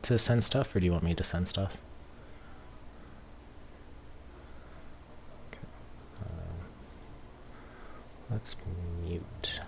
to send stuff, or do you want me to send stuff? Okay. Let's mute.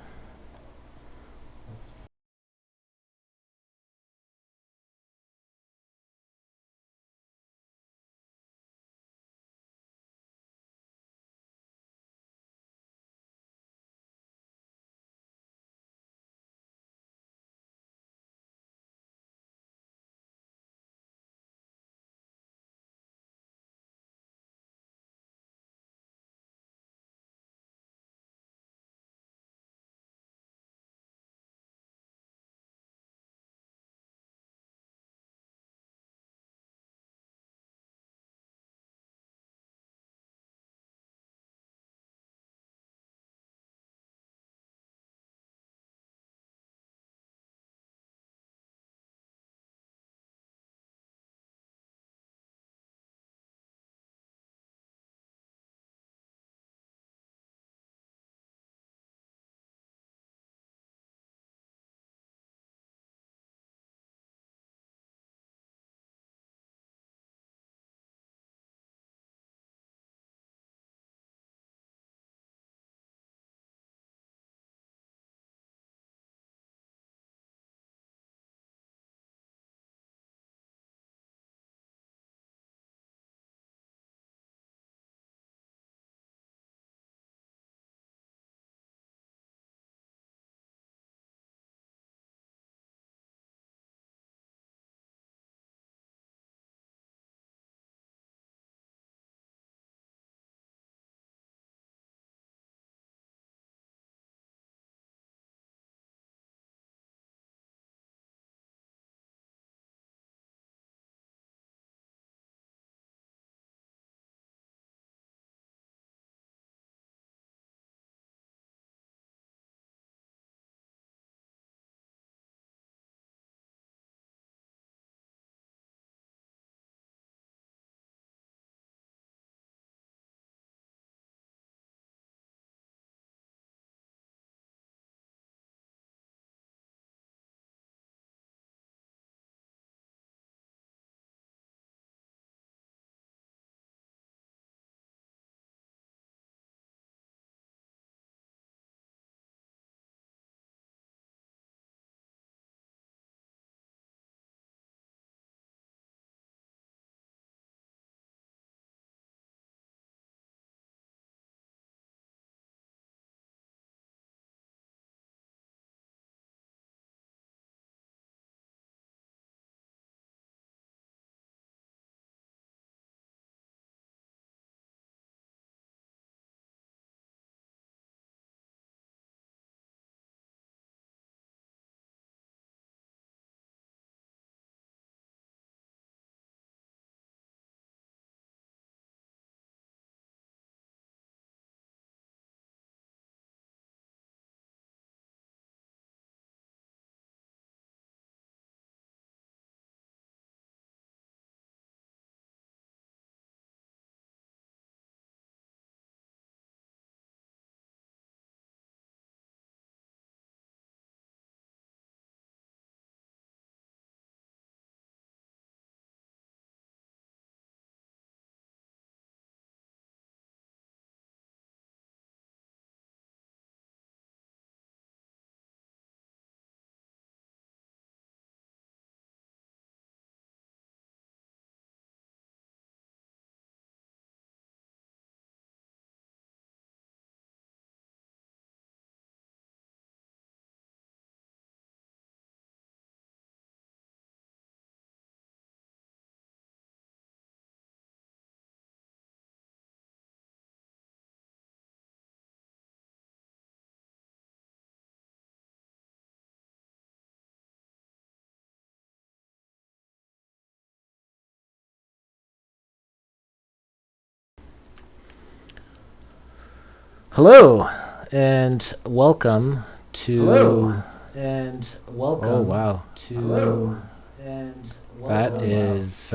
Hello, and welcome to. Hello, and welcome. Oh wow, to. Hello, and welcome. that is.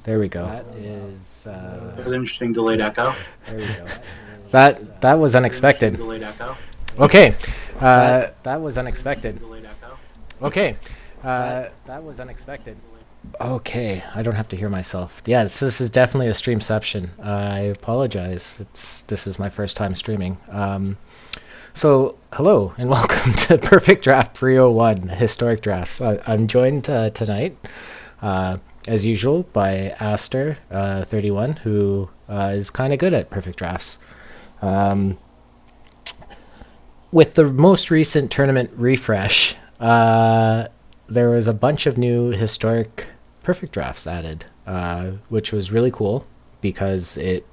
There we go. That is. There's an interesting delayed echo. There we go. That was unexpected. Delayed echo. Okay, that was unexpected. Okay, That was unexpected. Okay, I don't have to hear myself. Yeah, this is definitely a streamception. I apologize. This is my first time streaming. So hello and welcome to Perfect Draft 301 Historic Drafts. I'm joined tonight, as usual, by Aster 31, who is kind of good at perfect drafts. Um, with the most recent tournament refresh, there was a bunch of new historic perfect drafts added, which was really cool because it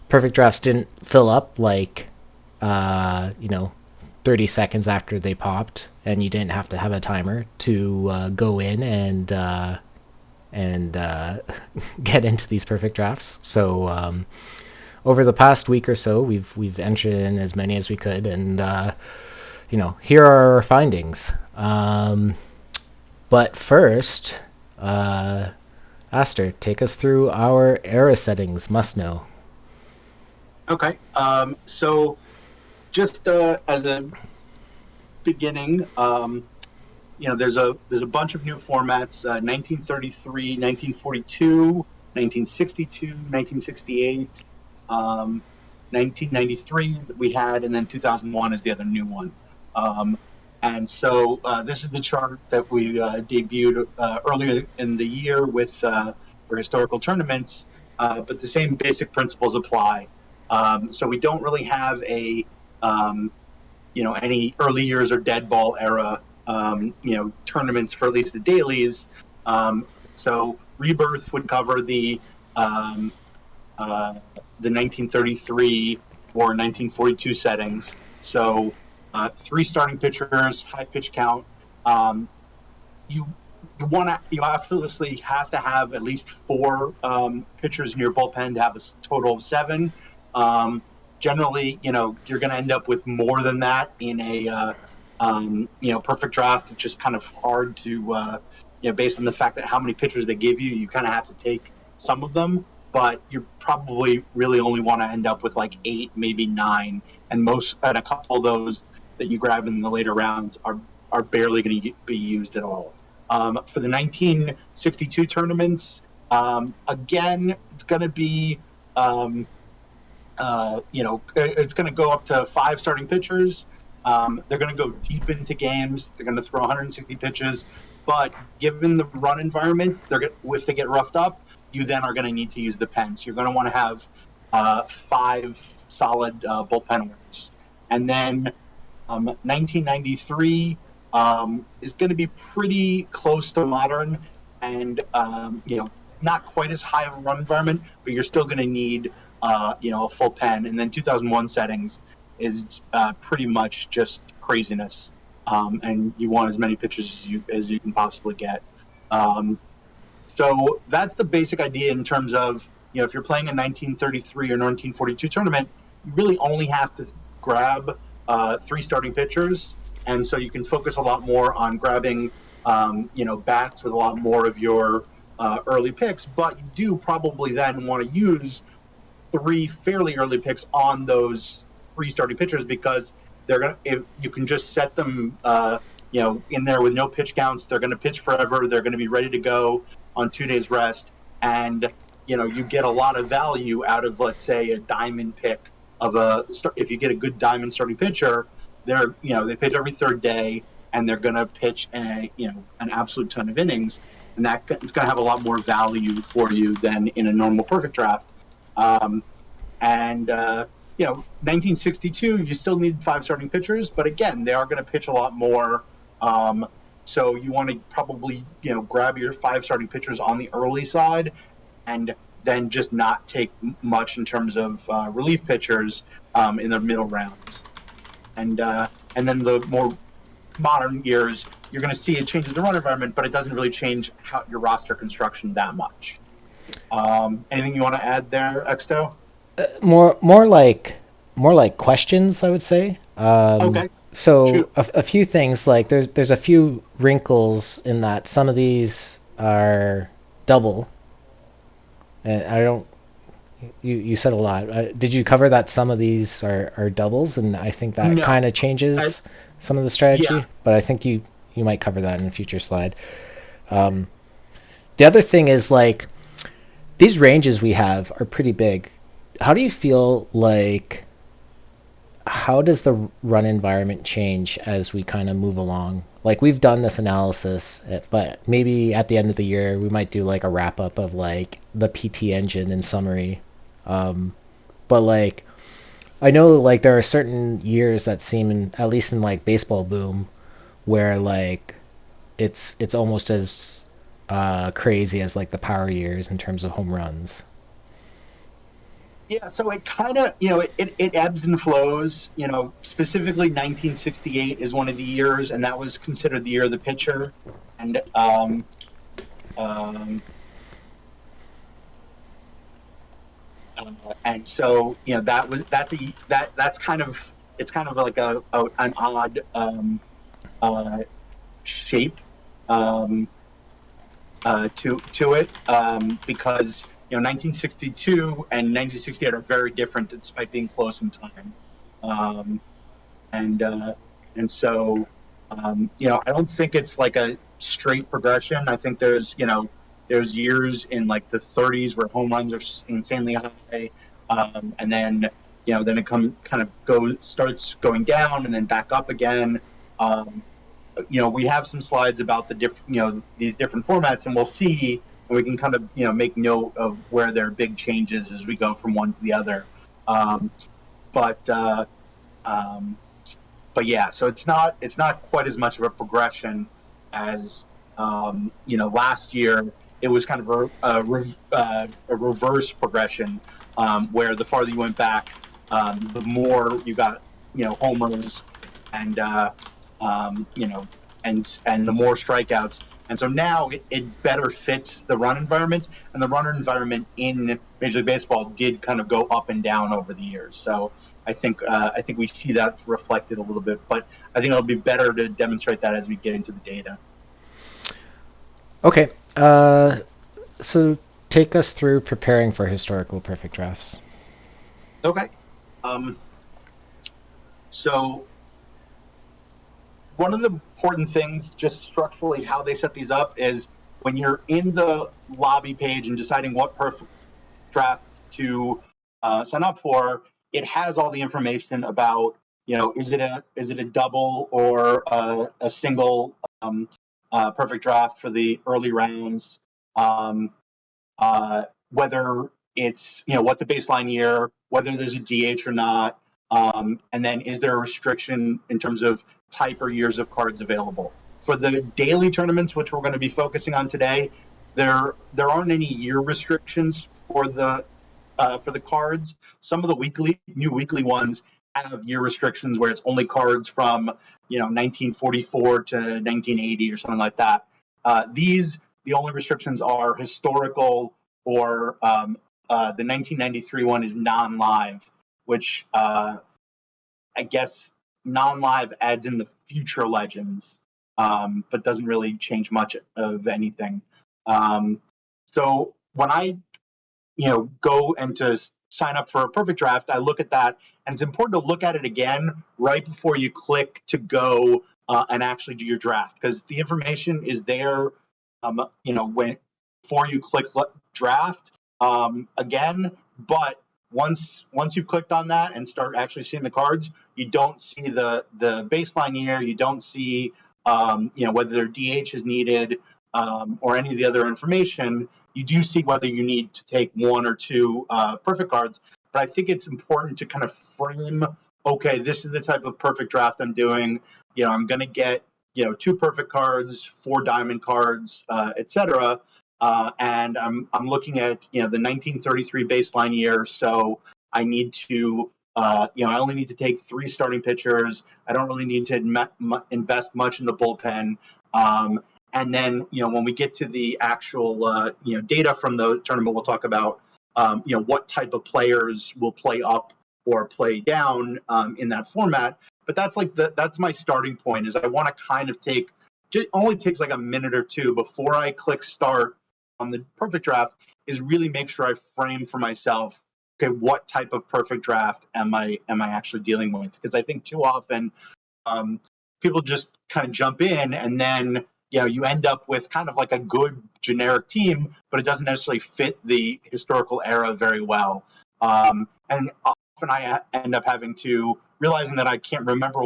perfect drafts didn't fill up like you know 30 seconds after they popped, and you didn't have to have a timer to go in and get into these perfect drafts. So over the past week or so, we've entered in as many as we could, and here are our findings. But first, Aster, take us through our era settings. Must know. Okay. So just as a beginning, there's a bunch of new formats: 1933, 1942, 1962, 1968, 1993 that we had, and then 2001 is the other new one. And so this is the chart that we debuted earlier in the year with for historical tournaments, but the same basic principles apply. So we don't really have any early years or dead ball era tournaments for at least the dailies. So Rebirth would cover the 1933 or 1942 settings. So 3 starting pitchers, high pitch count. You obviously have to have at least 4 pitchers in your bullpen to have a total of 7. Generally, you're going to end up with more than that in a perfect draft. It's just kind of hard to based on the fact that how many pitchers they give you, you kind of have to take some of them. But you probably really only want to end up with like 8, maybe 9, and a couple of those that you grab in the later rounds are barely going to be used at all. For the 1962 tournaments, again, it's going to be it's going to go up to 5 starting pitchers. They're going to go deep into games. They're going to throw 160 pitches, but given the run environment, if they get roughed up, you then are going to need to use the pen. So you're going to want to have 5 solid bullpen orders. And then 1993 is going to be pretty close to modern, and not quite as high of a run environment, but you're still going to need a full pen. And then 2001 settings is pretty much just craziness, and you want as many pitches as you can possibly get. So that's the basic idea in terms of, if you're playing a 1933 or 1942 tournament, you really only have to grab 3 starting pitchers. And so you can focus a lot more on grabbing, bats with a lot more of your early picks. But you do probably then want to use 3 fairly early picks on those 3 starting pitchers, because if you can just set them, in there with no pitch counts. They're going to pitch forever. They're going to be ready to go on 2 days rest, and you get a lot of value out of, let's say, a diamond pick if you get a good diamond starting pitcher. They pitch every 3rd day, and they're going to pitch an absolute ton of innings, and it's going to have a lot more value for you than in a normal perfect draft. 1962, you still need 5 starting pitchers, but again, they are going to pitch a lot more. So you want to probably, grab your 5 starting pitchers on the early side, and then just not take much in terms of relief pitchers in the middle rounds. And then the more modern years, you're going to see it changes the run environment, but it doesn't really change your roster construction that much. Anything you want to add there, Exto? More like questions, I would say. Okay. So Shoot. a few things, like there's a few wrinkles in that some of these are double, and I don't. You said a lot. Did you cover that some of these are doubles, and I think that No. kind of changes some of the strategy. Yeah. But I think you you might cover that in a future slide. Um, the other thing is like these ranges we have are pretty big. How do you feel like how does the run environment change as we kind of move along? Like we've done this analysis, but maybe at the end of the year we might do like a wrap up of like the PT engine in summary. But like I know like there are certain years that seem at least in like baseball boom where like it's almost as crazy as like the power years in terms of home runs. Yeah, so it kind of, it ebbs and flows. Specifically 1968 is one of the years, and that was considered the year of the pitcher. And um, and so that's kind of it's kind of like an odd uh, shape um, to it because 1962 and 1968 are very different despite being close in time, um, and uh, and so I don't think it's like a straight progression. I think there's years in like the 30s where home runs are insanely high, and then it kind of goes starts going down and then back up again. Um, we have some slides about the these different formats, and we'll see, and we can kind of make note of where there are big changes as we go from one to the other. Um, but um, but yeah, so it's not quite as much of a progression as last year. It was kind of a reverse progression where the farther you went back, the more you got homers and um, you know and the more strikeouts. And so now it better fits the run environment, and the runner environment in Major League Baseball did kind of go up and down over the years. So I think we see that reflected a little bit, but I think it'll be better to demonstrate that as we get into the data. Okay, so take us through preparing for historical perfect drafts. Okay. Um, so one of the important things, just structurally, how they set these up is when you're in the lobby page and deciding what perfect draft to sign up for, it has all the information about is it a double or a single perfect draft for the early rounds, um, whether it's what the baseline year, whether there's a DH or not, and then is there a restriction in terms of type or years of cards available. For the daily tournaments, which we're going to be focusing on today, there aren't any year restrictions for the cards. Some of the new weekly ones have year restrictions where it's only cards from 1944 to 1980 or something like that. The only restrictions are historical or the 1993 one is non-live, which I guess non-live adds in the future legends, but doesn't really change much of anything. Um, so when I go and to sign up for a perfect draft, I look at that, and it's important to look at it again right before you click to go and actually do your draft because the information is there. When before you click draft again, but once you've clicked on that and start actually seeing the cards, you don't see the baseline year. You don't see whether their DH is needed or any of the other information. You do see whether you need to take one or two perfect cards, but I think it's important to kind of frame, okay, this is the type of perfect draft I'm doing. I'm going to get, two perfect cards, four diamond cards, etc. And I'm looking at, the 1933 baseline year. So I need to, I only need to take three starting pitchers. I don't really need to invest much in the bullpen. And then, when we get to the actual, data from the tournament, we'll talk about, what type of players will play up or play down in that format. But that's my starting point. Is I want to kind of it only takes like a minute or two before I click start on the perfect draft. Is really make sure I frame for myself. Okay, what type of perfect draft am I actually dealing with? Because I think too often um, people just kind of jump in, and then you end up with kind of like a good generic team, but it doesn't necessarily fit the historical era very well. And often I end up having to realizing that I can't remember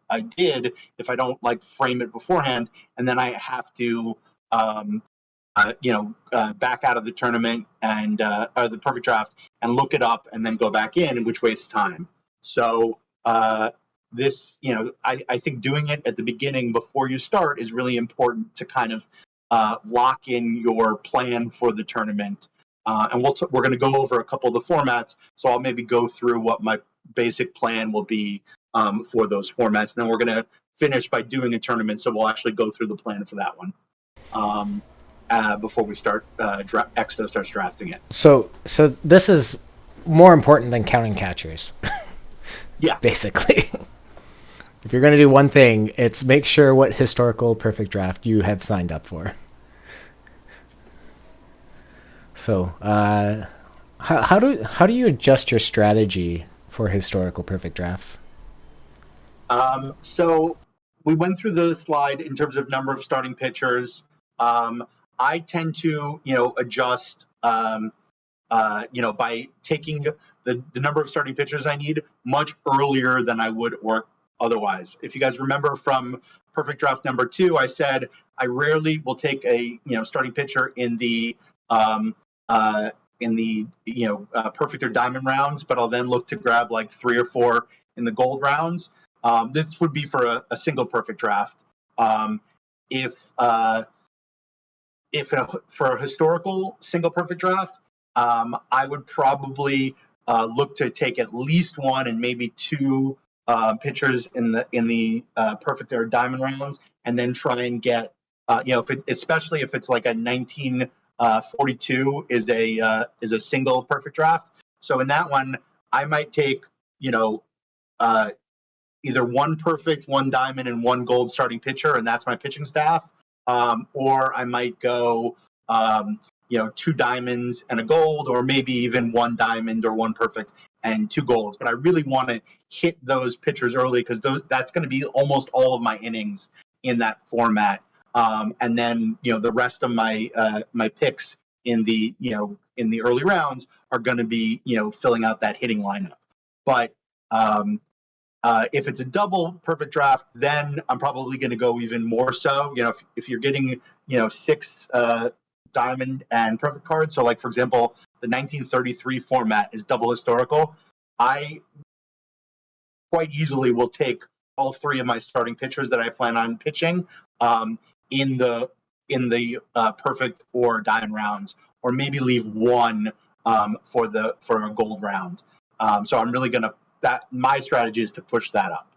I did if I don't like frame it beforehand, and then I have to back out of the tournament and or the perfect draft and look it up and then go back in, which wastes time. So this, I think doing it at the beginning before you start is really important to kind of lock in your plan for the tournament. And we're going to go over a couple of the formats. So I'll maybe go through what my basic plan will be for those formats. And then we're going to finish by doing a tournament. So we'll actually go through the plan for that one. Before we start, Exo starts drafting it. So this is more important than counting catchers. Yeah. Basically. If you're going to do one thing, it's make sure what historical perfect draft you have signed up for. So, how do you adjust your strategy for historical perfect drafts? So we went through the slide in terms of number of starting pitchers. I tend to, adjust, by taking the number of starting pitchers I need much earlier than I would work otherwise. If you guys remember from perfect draft number 2, I said I rarely will take a starting pitcher in the perfect or diamond rounds, but I'll then look to grab like 3 or 4 in the gold rounds. This would be for a single perfect draft. If for a historical single perfect draft, I would probably look to take at least 1 and maybe 2 pitchers in the perfect or diamond rounds, and then try and get especially if it's like a 1942 is a single perfect draft. So in that one, I might take either 1 perfect, 1 diamond, and 1 gold starting pitcher, and that's my pitching staff. Or I might go, 2 diamonds and a gold, or maybe even 1 diamond or 1 perfect and 2 golds. But I really want to hit those pitchers early because that's going to be almost all of my innings in that format. And then the rest of my my picks in the early rounds are going to be filling out that hitting lineup. But if it's a double perfect draft, then I'm probably going to go even more so. If you're getting 6 diamond and perfect cards, so like for example, the 1933 format is double historical. I quite easily will take all 3 of my starting pitchers that I plan on pitching in the perfect or diamond rounds, or maybe leave 1 for a gold round. So I'm really gonna my strategy is to push that up.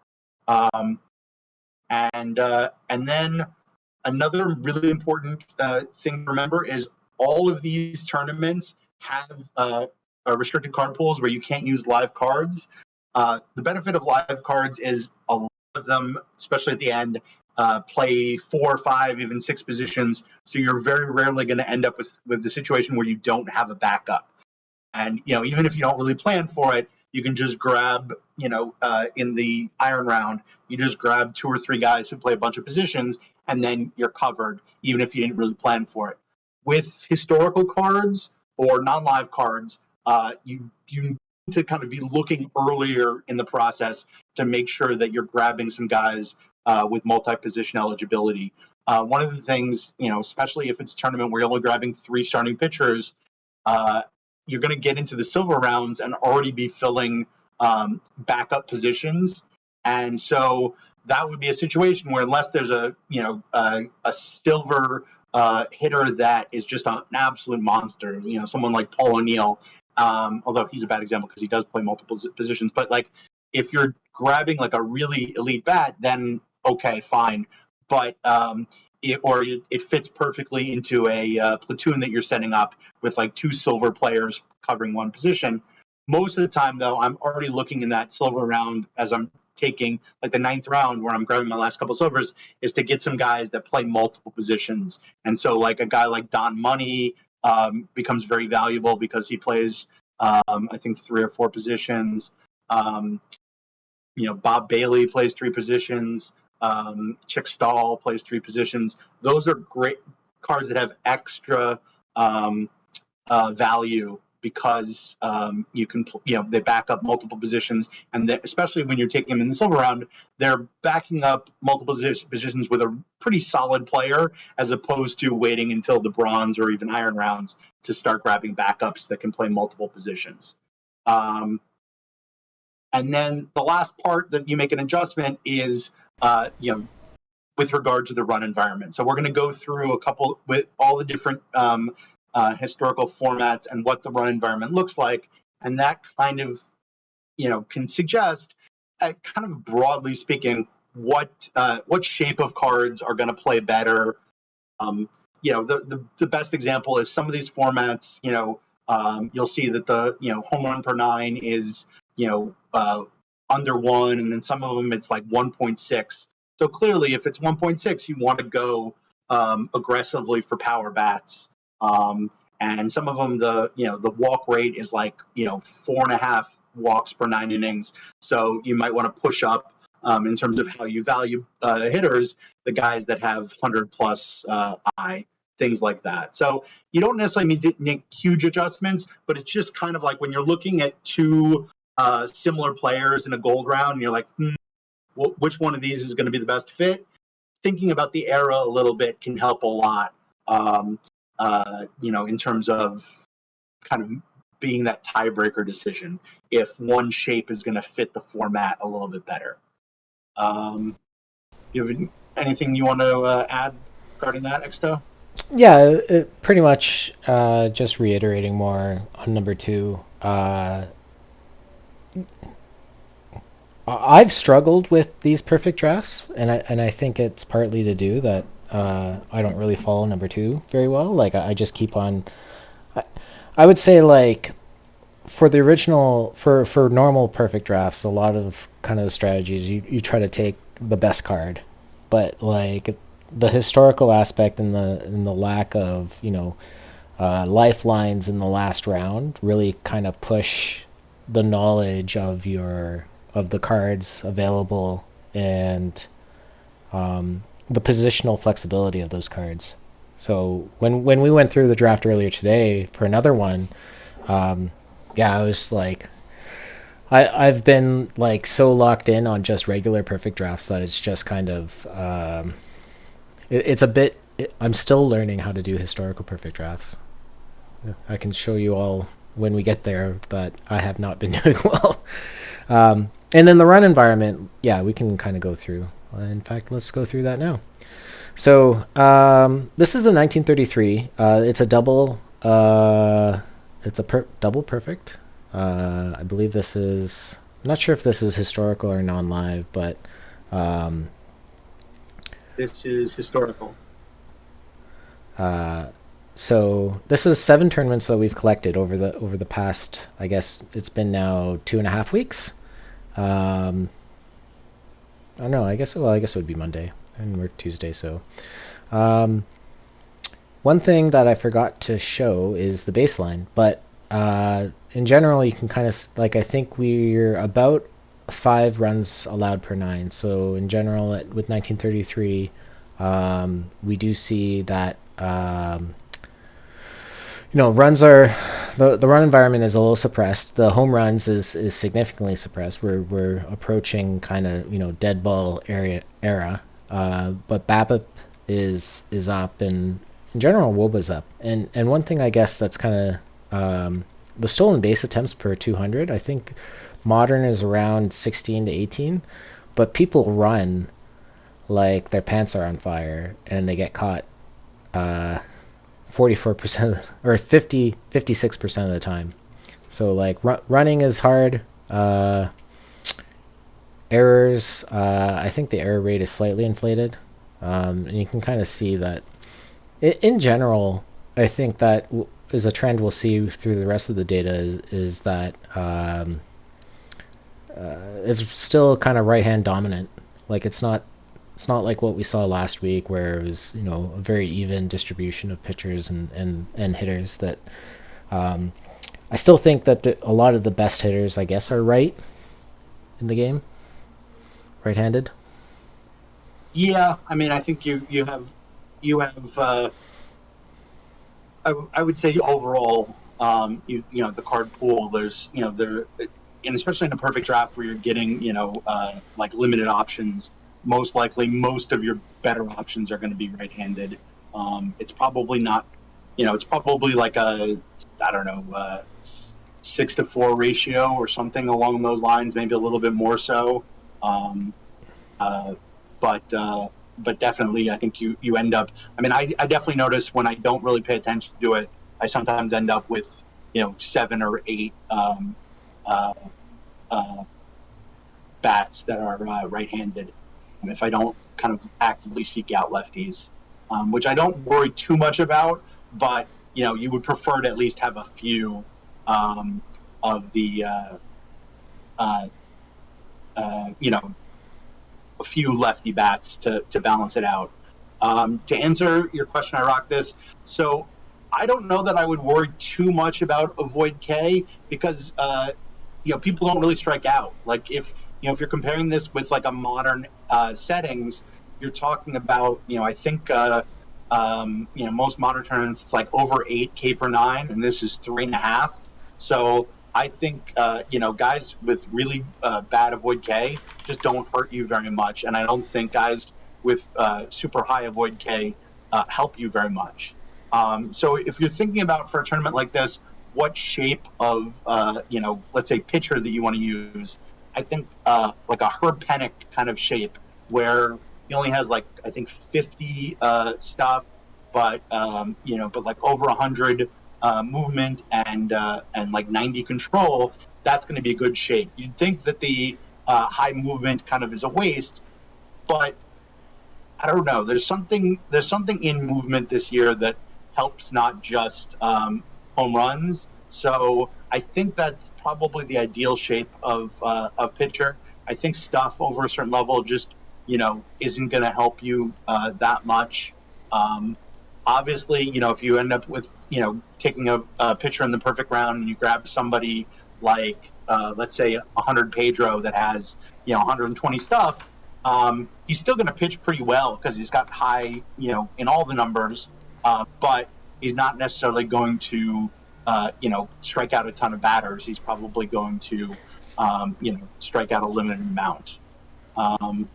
And then another really important thing to remember is all of these tournaments have restricted card pools where you can't use live cards. The benefit of live cards is a lot of them, especially at the end, play 4, 5, even 6 positions. So you're very rarely going to end up with the situation where you don't have a backup. And even if you don't really plan for it, you can just grab in the iron round, you just grab 2 or 3 guys who play a bunch of positions, and then you're covered, even if you didn't really plan for it. With historical cards or non-live cards, you need to kind of be looking earlier in the process to make sure that you're grabbing some guys with multi-position eligibility. One of the things, especially if it's a tournament where you're only grabbing 3 starting pitchers, you're going to get into the silver rounds and already be filling backup positions. And so that would be a situation where, unless there's a silver hitter that is just an absolute monster, someone like Paul O'Neill, although he's a bad example because he does play multiple positions. But like, if you're grabbing like a really elite bat, then okay, fine. But it fits perfectly into a platoon that you're setting up with like 2 silver players covering 1 position. Most of the time, though, I'm already looking in that silver round as I'm taking like the 9th round, where I'm grabbing my last couple silvers, is to get some guys that play multiple positions. And so like a guy like Don Money becomes very valuable because he plays I think 3 or 4 positions. Bob Bailey plays three positions. Chick Stahl plays three positions. Those are great cards that have extra value because you can, they back up multiple positions, and especially when you're taking them in the silver round, they're backing up multiple positions with a pretty solid player, as opposed to waiting until the bronze or even iron rounds to start grabbing backups that can play multiple positions. And then the last part that you make an adjustment is, with regard to the run environment. So we're going to go through a couple with all the different historical formats and what the run environment looks like, and that kind of can suggest, kind of broadly speaking, what shape of cards are going to play better. The best example is some of these formats. You'll see that the home run per 9 is under 1, and then some of them it's like 1.6. So clearly, if it's 1.6, you want to go aggressively for power bats. And some of them, the walk rate is like 4.5 walks per 9 innings. So you might want to push up in terms of how you value hitters, the guys that have 100 plus things like that. So you don't necessarily need to make huge adjustments, but it's just kind of like when you're looking at two similar players in a gold round, and you're like, which one of these is going to be the best fit? Thinking about the era a little bit can help a lot, in terms of kind of being that tiebreaker decision if one shape is going to fit the format a little bit better. You have anything you want to add regarding that, Exto? Yeah, pretty much just reiterating more on number 2. I've struggled with these perfect drafts, and I think it's partly to do that I don't really follow number 2 very well. Like I just keep on. I would say like for the original for normal perfect drafts, a lot of kind of the strategies you try to take the best card, but like the historical aspect and the lack of lifelines in the last round really kind of push the knowledge of the cards available and the positional flexibility of those cards. So when we went through the draft earlier today for another one, I was like, I've been like so locked in on just regular perfect drafts that it's just kind of it's a bit. I'm still learning how to do historical perfect drafts. I can show you all when we get there that I have not been doing well. And then the run environment, we can kind of go through. In fact, let's go through that now. So this is the 1933. It's a double. It's a double perfect. I believe this is. I'm not sure if this is historical or non-live, but this is historical. So this is 7 tournaments that we've collected over the past. I guess it's been now 2.5 weeks. I don't know. I guess it would be Monday, and we're Tuesday. So, one thing that I forgot to show is the baseline. But in general, you can kind of I think we're about 5 runs allowed per 9. So in general, with 1933, we do see that runs are the run environment is a little suppressed. The home runs is significantly suppressed. We're approaching kind of dead ball era. But BABIP is up, and in general WOBA's up. And one thing I guess that's kind of the stolen base attempts per 200. I think modern is around 16 to 18, but people run like their pants are on fire and they get caught 44% or 56% of the time. So like running is hard. Errors, I think the error rate is slightly inflated, and you can kind of see that in general. I think that is a trend we'll see through the rest of the data is that it's still kind of right hand dominant. Like it's not like what we saw last week where it was a very even distribution of pitchers and hitters. That I still think that a lot of the best hitters, I guess, are right in the game. right-handed? Yeah, I mean, I think you have I would say overall, the card pool. There's there, and especially in a perfect draft where you're getting like limited options. Most likely, most of your better options are going to be right-handed. It's probably not, it's probably like a I don't know 6-4 ratio or something along those lines, maybe a little bit more so. Um, uh, but uh, but definitely, I think you end up. I mean, I definitely notice when I don't really pay attention to it, I sometimes end up with 7 or 8 uh, uh, bats that are right-handed. If I don't kind of actively seek out lefties, which I don't worry too much about, but you would prefer to at least have a few um, of the uh, you know a few lefty bats to balance it out. To answer your question, I rock this. So I don't know that I would worry too much about avoid K because people don't really strike out. Like if you're comparing this with like a modern settings, you're talking about I think most modern tournaments it's like over 8K per nine, and this is 3.5. So I think guys with really bad avoid K just don't hurt you very much, and I don't think guys with super high avoid K help you very much. So if you're thinking about for a tournament like this, what shape of let's say pitcher that you want to use, I think like a Herb Pennick kind of shape where he only has like I think 50 stuff, but like over 100 movement and like 90 control. That's going to be a good shape. You'd think that the high movement kind of is a waste, but I don't know. There's something in movement this year that helps not just home runs. So I think that's probably the ideal shape of a pitcher. I think stuff over a certain level just isn't going to help you that much. Um, Obviously, if you end up with taking a pitcher in the perfect round and you grab somebody like let's say 100 Pedro that has 120 stuff, he's still going to pitch pretty well because he's got high, in all the numbers, but he's not necessarily going to, strike out a ton of batters. He's probably going to, strike out a limited amount. Um,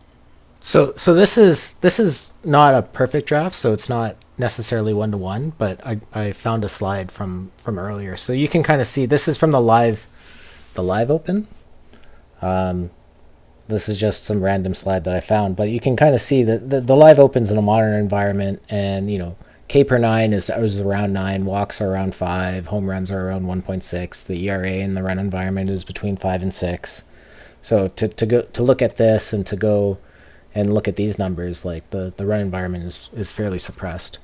So this is not a perfect draft, so it's not necessarily 1-to-1, but I found a slide from earlier, so you can kind of see this is from the live open. This is just some random slide that I found, but you can kind of see that the live opens in a modern environment, and K per nine is around 9, walks are around 5, home runs are around 1.6. The ERA in the run environment is between 5 and 6. So to look at this and to go and look at these numbers, like the run environment is fairly suppressed.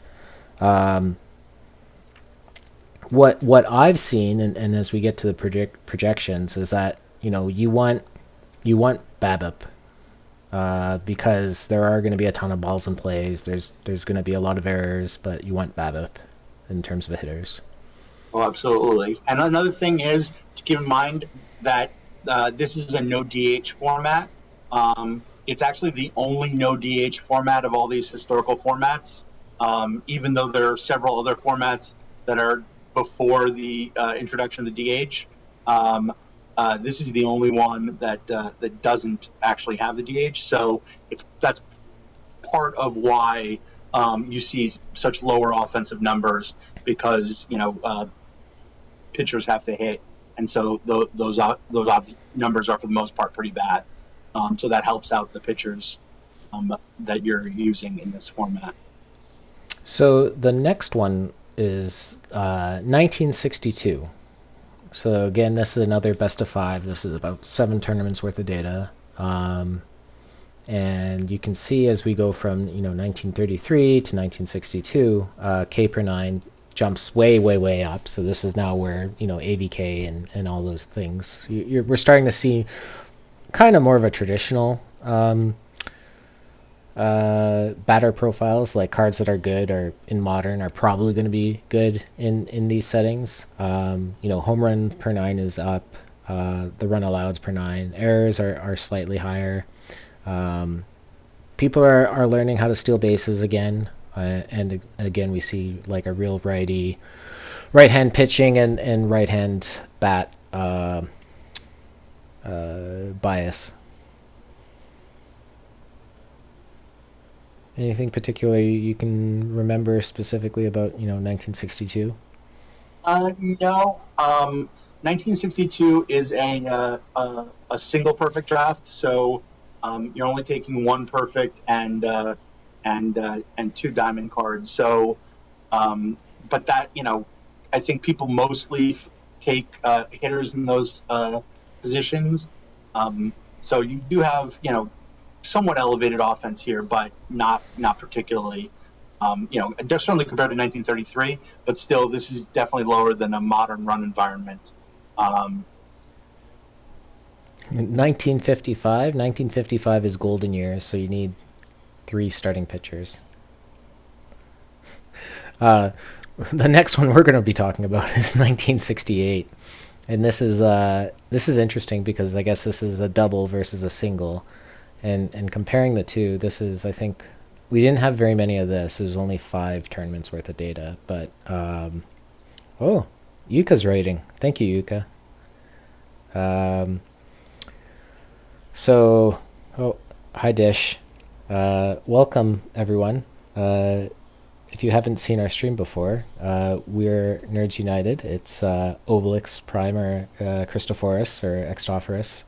What I've seen, and as we get to the projections, is that you want BABIP, because there are going to be a ton of balls in plays. There's going to be a lot of errors, but you want BABIP in terms of hitters. oh, absolutely. And another thing is to keep in mind that this is a no DH format. It's actually the only no DH format of all these historical formats, even though there are several other formats that are before the introduction of the DH. This is the only one that doesn't actually have the DH. So that's part of why you see such lower offensive numbers because pitchers have to hit, and so those numbers are for the most part pretty bad. So that helps out the pitchers that you're using in this format. So the next one is 1962. So again, this is another best of 5. This is about 7 tournaments worth of data. And you can see as we go from 1933 to 1962, K per 9 jumps way up. So this is now where AVK and all those things. We're starting to see kind of more of a traditional batter profiles, like cards that are good or in modern are probably going to be good in these settings. Home run per 9 is up. The run alloweds per 9. Errors are slightly higher. People are learning how to steal bases again, and again we see like a real right hand pitching and right hand bat bias. Anything particular you can remember specifically about 1962? No. 1962 is a single perfect draft, so you're only taking one perfect and two diamond cards. So, but that I think people mostly take hitters in those positions. So you do have somewhat elevated offense here, but not particularly. Certainly compared to 1933, but still, this is definitely lower than a modern run environment. Um, 1955 is golden years, so you need three starting pitchers. Uh, the next one we're going to be talking about is 1968, and this is interesting because I guess this is a double versus a single, and comparing the two, this is, I think, we didn't have very many of this. It was only 5 tournaments worth of data, but oh, Yuka's writing. Thank you, Yuka. Um, so, oh, hi Dish. Welcome everyone. If you haven't seen our stream before, we're Nerds United. It's Obelix, Primer, Christophorus or Extophorus,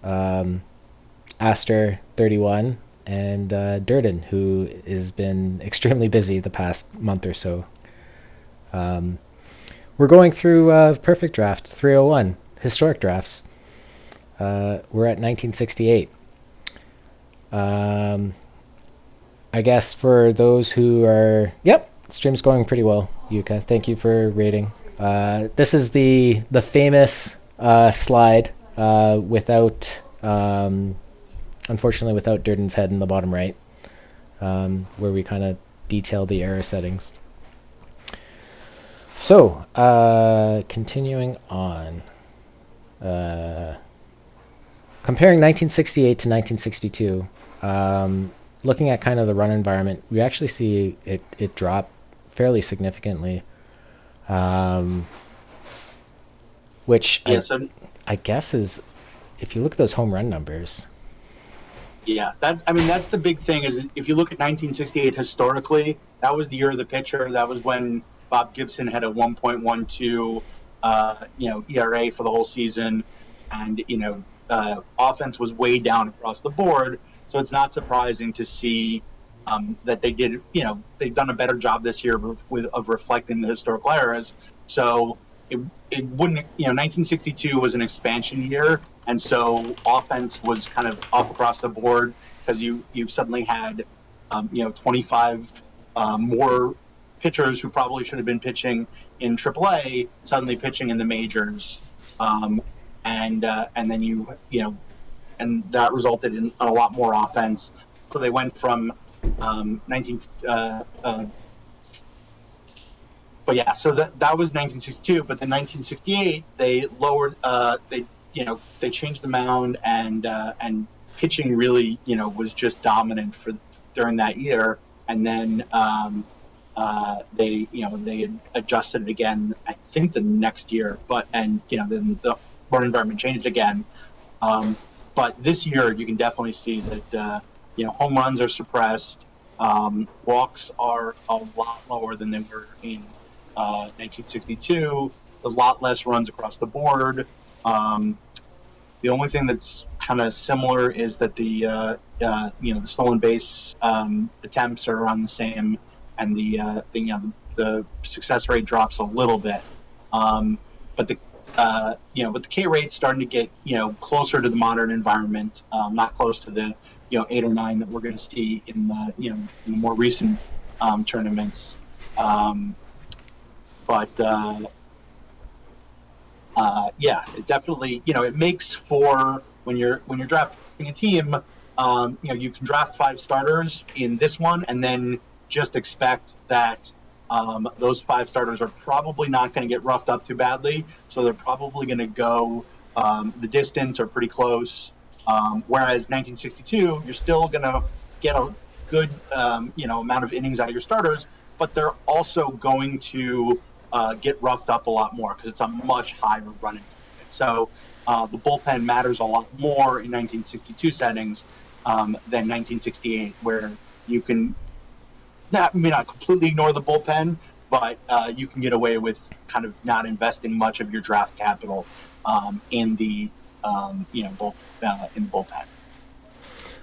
Aster 31, and Durden, who has been extremely busy the past month or so. We're going through Perfect Draft 301, historic drafts. We're at 1968. I guess for those who are, yep, stream's going pretty well, Yuka. Thank you for rating. This is the famous slide without, unfortunately, without Durden's head in the bottom right, where we kind of detail the error settings. So, continuing on. Comparing 1968 to 1962, looking at kind of the run environment, we actually see it drop fairly significantly, which yeah, so I guess is, if you look at those home run numbers. yeah, that's the big thing is if you look at 1968 historically, that was the year of the pitcher. That was when Bob Gibson had a 1.12 ERA for the whole season, and offense was way down across the board. So it's not surprising to see that they've done a better job this year of reflecting the historical errors. So it wouldn't 1962 was an expansion year, and so offense was kind of up across the board because you suddenly had 25 more pitchers who probably should have been pitching in AAA suddenly pitching in the majors. And then and that resulted in a lot more offense. So they went from 19. But yeah, so that was 1962. But then 1968, they lowered. They changed the mound, and pitching really was just dominant for during that year. And then they adjusted it again. I think the next year, then the run environment changed again. But this year, you can definitely see that home runs are suppressed. Walks are a lot lower than they were in 1962. A lot less runs across the board. The only thing that's kind of similar is that the stolen base attempts are around the same, and the success rate drops a little bit. But the K rate's starting to get closer to the modern environment, not close to the 8 or 9 that we're going to see in in the more recent tournaments. It definitely it makes for when you're drafting a team. You can draft 5 starters in this one, and then just expect that those 5 starters are probably not going to get roughed up too badly. So they're probably going to go the distance or pretty close. Whereas 1962, you're still going to get a good amount of innings out of your starters, but they're also going to get roughed up a lot more because it's a much higher running tournament. So the bullpen matters a lot more in 1962 settings than 1968, where you can not completely ignore the bullpen, but you can get away with kind of not investing much of your draft capital in the in the bullpen.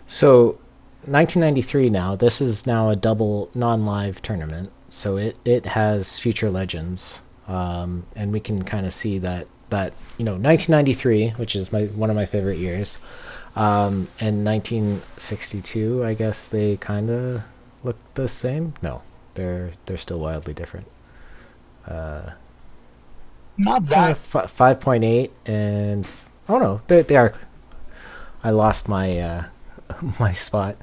So, 1993 now. This is now a double non-live tournament, so it has future legends, and we can kind of see that 1993, which is one of my favorite years, and 1962. I guess they kind of look the same. No, they're still wildly different. Not that 5.8 and oh no, they are. I lost my my spot.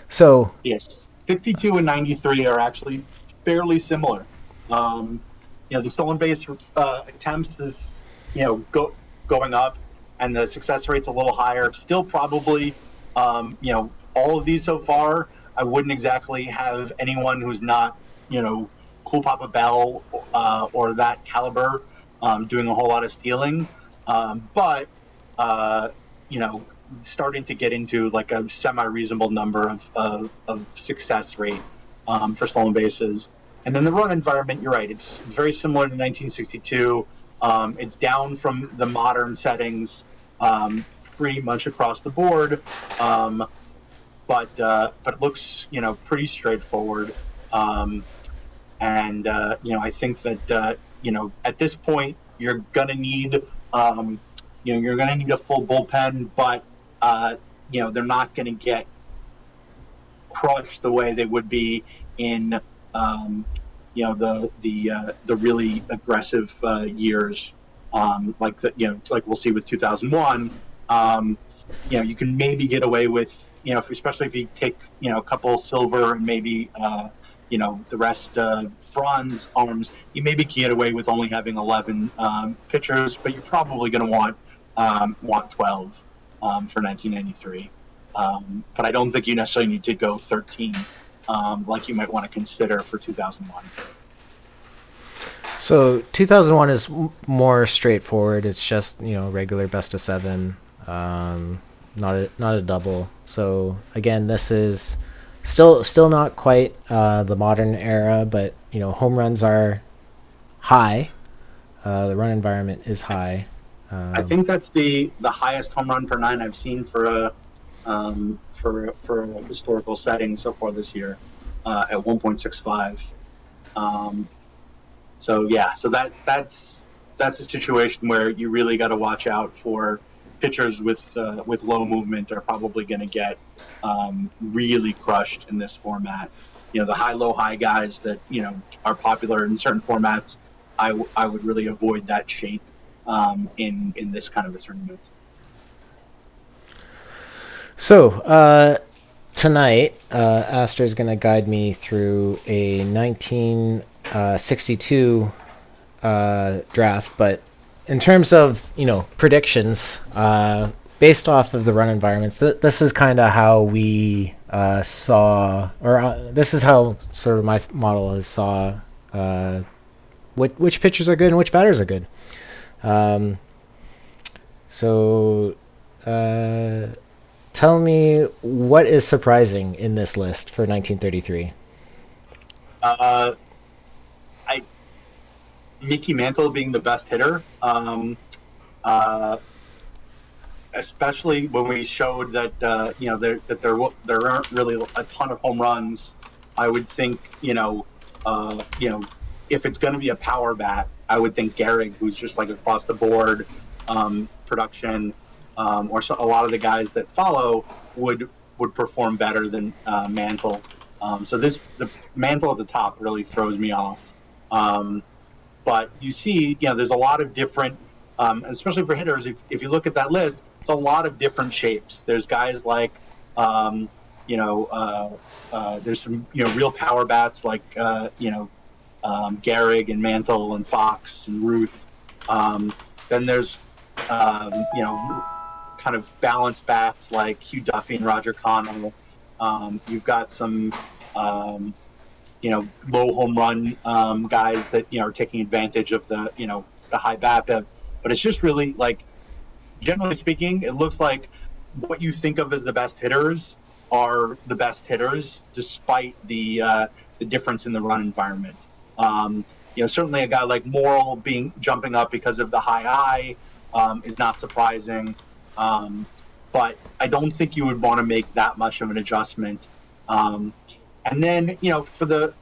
So Yes, 52 and 93 are actually fairly similar. The stolen base attempts is going up, and the success rate's a little higher. Still, probably, all of these so far, I wouldn't exactly have anyone who's not Cool Papa Bell or that caliber doing a whole lot of stealing, but uh, you know starting to get into like a semi-reasonable number of success rate for stolen bases. And then the run environment, you're right, it's very similar to 1962. It's down from the modern settings pretty much across the board, but it looks pretty straightforward. Um, and I think that at this point you're gonna need a full bullpen, but uh, they're not going to get crushed the way they would be in the really aggressive years like we'll see with 2001. You can maybe get away with especially if you take a couple silver and maybe the rest bronze arms, you maybe can get away with only having 11 pitchers, but you're probably going to want 12 for 1993. But I don't think you necessarily need to go 13 like you might want to consider for 2001. So 2001 is more straightforward. It's just regular best of seven, not a double. So again, this is still not quite the modern era, but home runs are high. The run environment is high. I think that's the highest home run per nine I've seen for a historical setting so far this year at 1.65. So that's a situation where you really got to watch out for pitchers with low movement are probably going to get really crushed in this format. The high low high guys that are popular in certain formats, I would really avoid that shape in this kind of a tournament. So tonight, Aster is going to guide me through a 1962 draft, but in terms of predictions, based off of the run environments, this is kind of how we saw, or this is how sort of my model is saw which pitchers are good and which batters are good. So tell me what is surprising in this list for 1933. I Mickey Mantle being the best hitter, especially when we showed that there aren't really a ton of home runs. I would think if it's going to be a power bat, I would think Gehrig, who's just like across the board production, or a lot of the guys that follow would perform better than Mantle. So the Mantle at the top really throws me off. But you see, there's a lot of different, especially for hitters. If you look at that list, it's a lot of different shapes. There's guys like, there's some real power bats like Gehrig and Mantle and Fox and Ruth. Then there's kind of balanced bats like Hugh Duffy and Roger Connell. You've got some low home run guys that are taking advantage of the high BABIP. But it's just really like, generally speaking, it looks like what you think of as the best hitters are the best hitters, despite the difference in the run environment. Certainly a guy like Morrill jumping up because of the high is not surprising. But I don't think you would want to make that much of an adjustment. And then, for the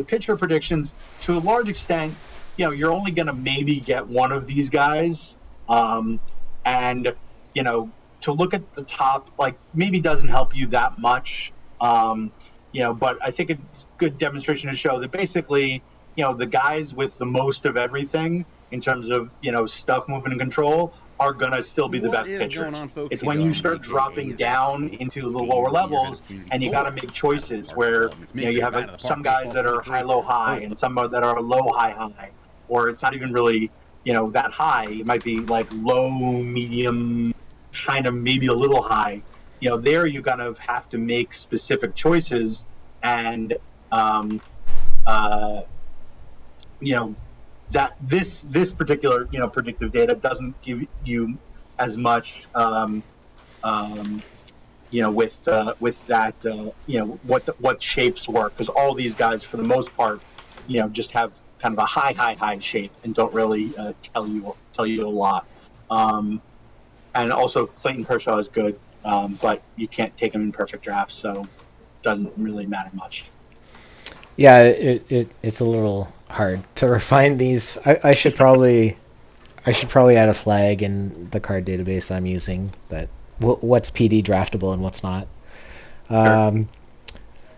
pitcher predictions, to a large extent, you're only going to maybe get one of these guys. And, to look at the top, like, maybe doesn't help you that much. But I think it's good demonstration to show that basically, the guys with the most of everything in terms of, stuff, movement, and control are going to still be the best pitchers. It's when you start dropping down into the lower levels and you got to make choices where, you have some guys that are high, low, high, and some that are low, high, high, or it's not even really, that high. It might be like low, medium, kind of maybe a little high. There you kind of have to make specific choices, and uh, that this particular predictive data doesn't give you as much with that what shapes work, because all these guys for the most part just have kind of a high shape and don't really tell you a lot. And also Clayton Kershaw is good, but you can't take him in perfect drafts, so it doesn't really matter much. Yeah, it's a little hard to refine these. I should probably add a flag in the card database I'm using that what's PD draftable and what's not. Sure.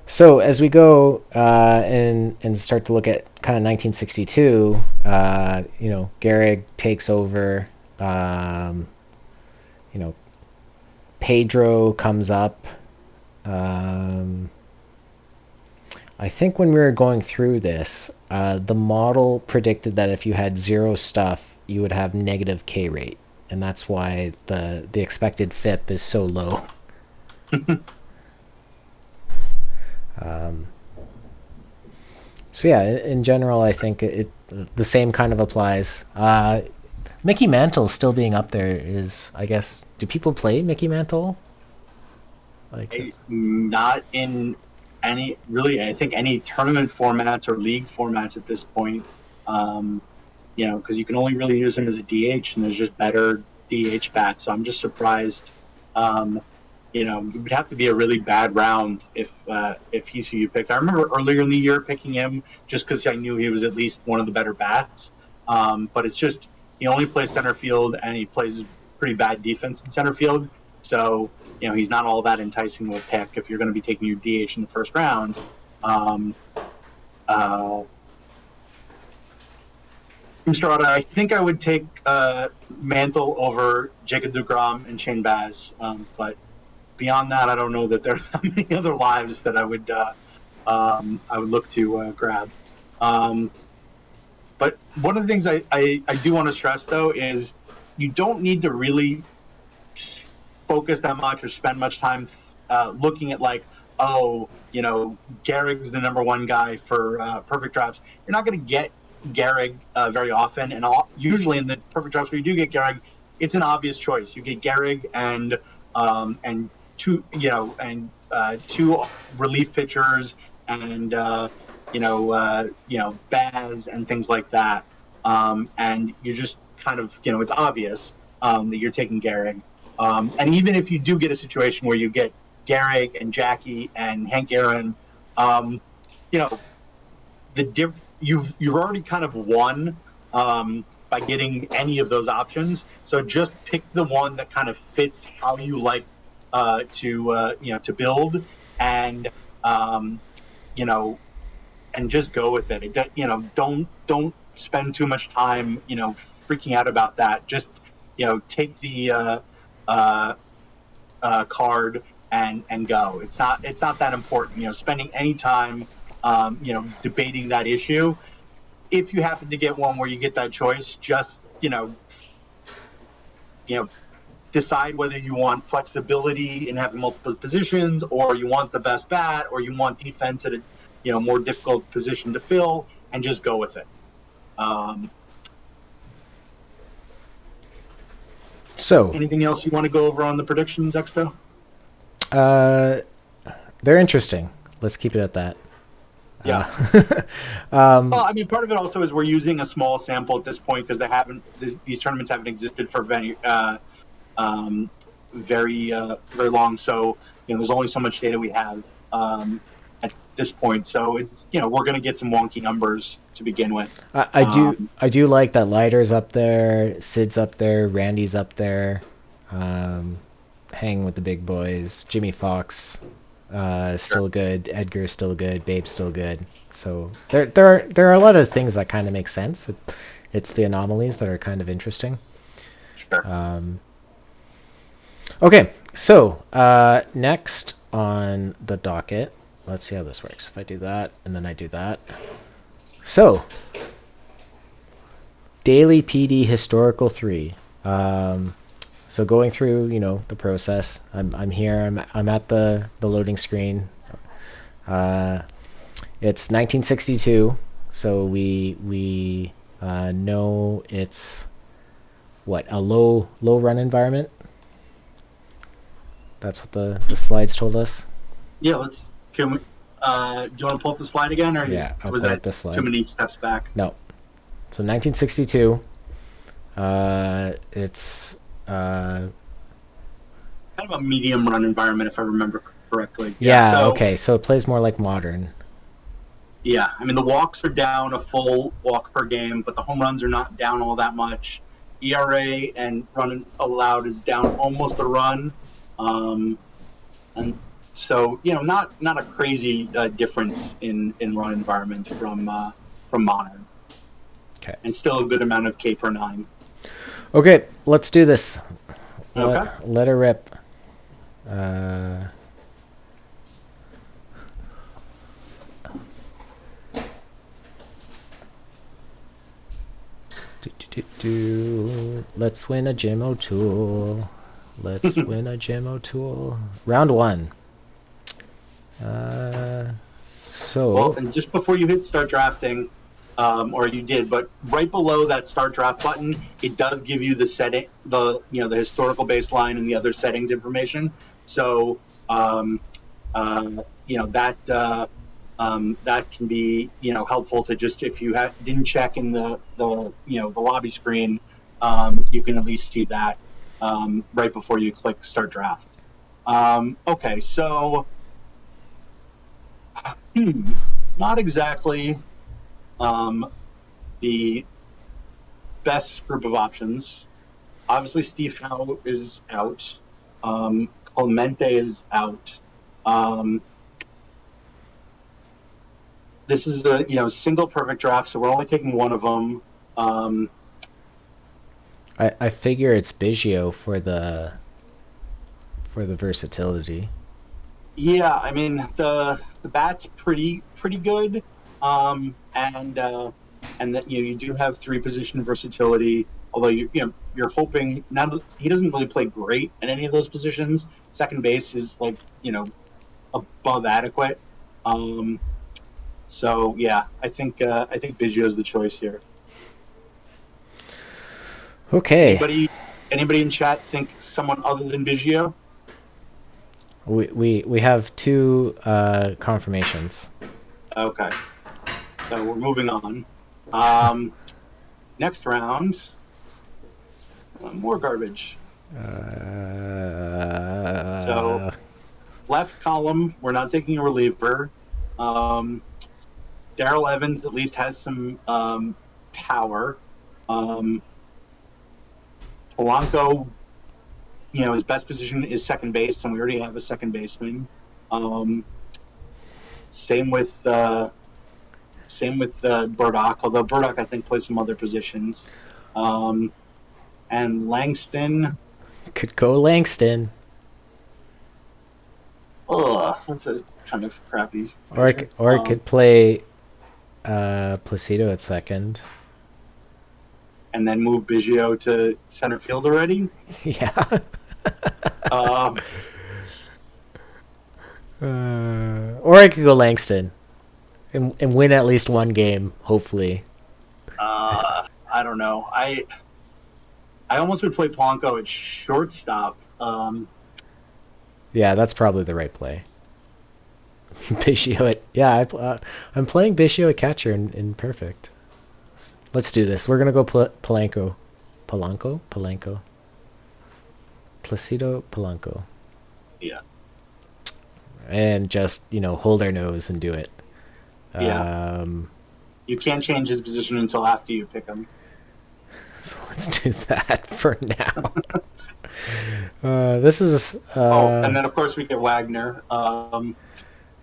So as we go and start to look at kind of 1962, Gehrig takes over. You know, Pedro comes up. Um, I think when we were going through this, the model predicted that if you had zero stuff, you would have negative K rate, and that's why the expected FIP is so low. Um, so yeah, in general, I think the same kind of applies. Mickey Mantle still being up there is, I guess, do people play Mickey Mantle? Like, Not in any really, I think, any tournament formats or league formats at this point. Um, because you can only really use him as a DH, and there's just better DH bats. So I'm just surprised. Um, it would have to be a really bad round if he's who you picked. I remember earlier in the year picking him just because I knew he was at least one of the better bats. But it's just he only plays center field, and he plays pretty bad defense in center field. So he's not all that enticing of a pick if you're going to be taking your DH in the first round. Um, uh, Mr. Otta, I think I would take Mantle over Jacob DeGrom and Shane Baz, but beyond that, I don't know that there are that many other lives that I would look to grab. Um, but one of the things I do want to stress though is you don't need to really focus that much or spend much time looking at like, oh, Gehrig's the number one guy for perfect drafts. You're not going to get Gehrig very often, and usually in the perfect drafts where you do get Gehrig, it's an obvious choice. You get Gehrig and two relief pitchers and Baz and things like that, and you just kind of it's obvious that you're taking Gehrig. And even if you do get a situation where you get Gehrig and Jackie and Hank Aaron, um, you know, you've already kind of won by getting any of those options. So just pick the one that kind of fits how you like to build, and um, you know, and just go with it. Don't spend too much time freaking out about that. Just take the uh, card and go. It's not that important. Spending any time debating that issue. If you happen to get one where you get that choice, just you know decide whether you want flexibility in having multiple positions, or you want the best bat, or you want defense at a more difficult position to fill, and just go with it. Um, So, anything else you want to go over on the predictions, Exto? uh, they're interesting. Let's keep it at that. Yeah. Um, Well, I mean, part of it also is we're using a small sample at this point because they haven't; these tournaments haven't existed for um, very long. So there's only so much data we have at this point. So it's we're going to get some wonky numbers to begin with. I do like that Lighter's up there, Sid's up there, Randy's up there, um, hanging with the big boys. Jimmy Fox, Sure. still good. Edgar's still good. Babe's still good. So there are a lot of things that kind of make sense. It's the anomalies that are kind of interesting. Sure. Okay, so next on the docket, let's see how this works. If I do that and then I do that. So, Daily PD Historical 3. So going through, the process. I'm here. I'm at the loading screen. It's 1962, so we know it's what, a low run environment. That's what the slides told us. Yeah. Can we? Do you want to pull up the slide again, or Yeah, I'll was pull that up the slide. too many steps back? No. So 1962. It's Kind of a medium run environment, if I remember correctly. yeah, So okay. So it plays more like modern. yeah, I mean the walks are down a full walk per game, but the home runs are not down all that much. ERA and run allowed is down almost a run, and so not a crazy difference in run environment from modern, Okay. and still a good amount of K per nine. Okay, let's do this. Okay. Let her rip. Uh, Let's win a Jim O'Toole. Let's win a Jim O'Toole. Round one. Well, and just before you hit start drafting, or you did, but right below that start draft button, it does give you the setting, the historical baseline and the other settings information. So, that can be helpful to just, if you didn't check in the lobby screen, you can at least see that right before you click start draft. Okay, so not exactly the best group of options. Obviously, Steve Howe is out. Clemente is out. This is a single perfect draft, so we're only taking one of them. I figure it's Biggio for the versatility. Yeah, I mean the bat's pretty good, and that you do have three position versatility. Although you're hoping now he doesn't really play great at any of those positions. Second base is above adequate. So yeah, I think Biggio is the choice here. Okay. Anybody in chat think someone other than Biggio? We have two confirmations. Okay, so we're moving on. Next round, more garbage. So left column, we're not taking a reliever. Daryl Evans at least has some power. Polanco, his best position is second base, and we already have a second baseman. Same with Burdock, although Burdock I think plays some other positions. And Langston. Could go Langston. That's a kind of crappy. Or it could play Placido at second. And then move Biggio to center field already. Yeah. Um, Or I could go Langston and win at least one game, hopefully. I don't know. I almost would play Polanco at shortstop. Yeah, that's probably the right play. Biggio at yeah, I'm playing Biggio at catcher in perfect. Let's do this. We're gonna go Polanco, Polanco, Placido Polanco, Yeah, and just hold our nose and do it. yeah. Um, You can't change his position until after you pick him. so let's do that for now. This is Oh, and then of course we get Wagner.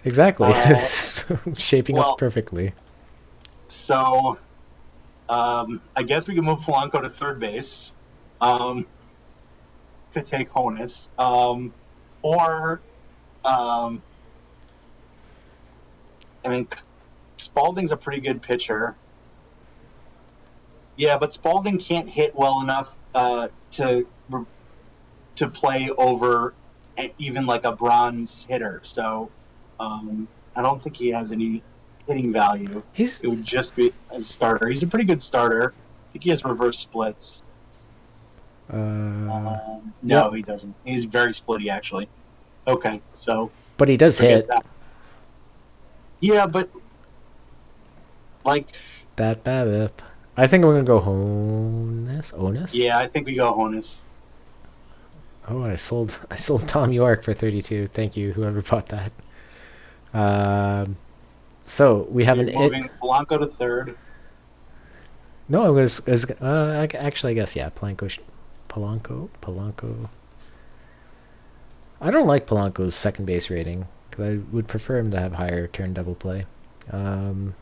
exactly Uh, shaping up well, perfectly. so I guess we can move Polanco to third base um, to take Honus, or um, I mean Spalding's a pretty good pitcher. Yeah, but Spalding can't hit well enough to play over even like a bronze hitter. So I don't think he has any hitting value. He's It would just be as a starter. He's a pretty good starter. I think he has reverse splits. uh, No, yep, he doesn't. He's very splitty, actually. Okay, so but he does forget hit that. Yeah, but like, that BABIP. I think I'm gonna go Onus. yeah, I think we go Honus. Oh, I sold Tom York for 32. Thank you, whoever bought that. Um, so we So have you're an it. moving Polanco to third. No, actually I guess yeah. Polanco. I don't like Polanco's second base rating because I would prefer him to have higher turn double play. Um,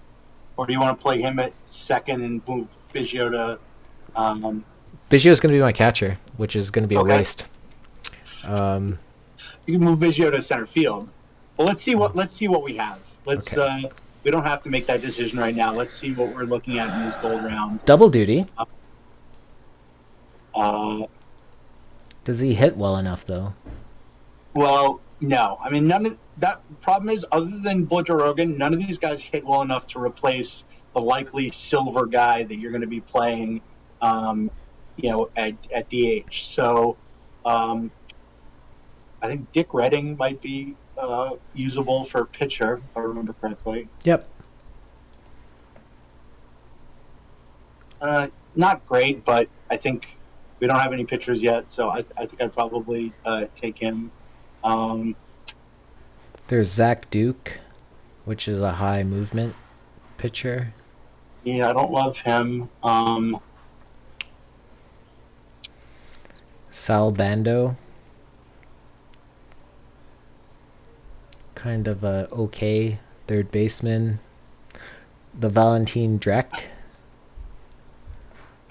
Or do you want to play him at second and move Biggio to? Biggio's going to be my catcher, which is going to be a Okay, waste. Um, you can move Biggio to center field. Well, let's see what we have. Let's okay. we don't have to make that decision right now. Let's see what we're looking at in this gold round. Double duty. Uh, Does he hit well enough though? well, no, I mean none of that. Problem is, other than Butch or Rogan, none of these guys hit well enough to replace the likely silver guy that you're going to be playing, um, at DH. So. Um, I think Dick Redding might be usable for pitcher, if I remember correctly. Yep. Not great, but I think we don't have any pitchers yet, so I think I'd probably take him. Um, There's Zach Duke, which is a high movement pitcher. yeah, I don't love him. Sal Bando, kind of a okay third baseman. The Valentine Drek.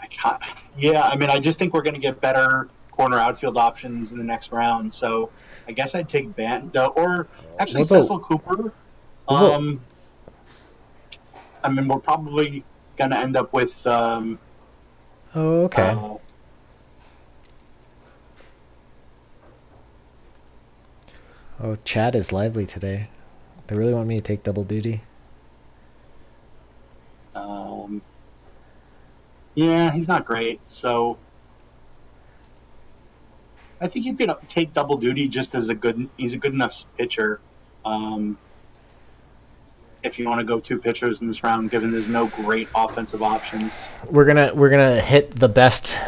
I can't, yeah, I mean, I just think we're going to get better corner outfield options in the next round. So I guess I'd take Banda or actually What about Cecil Cooper. what about? Um, I mean, we're probably going to end up with Oh, okay. uh, Oh, Chad is lively today. They really want me to take double duty. um, yeah, he's not great. So I think you could take double duty just as he's a good enough pitcher. Um, if you want to go two pitchers in this round, given there's no great offensive options. We're gonna hit the best.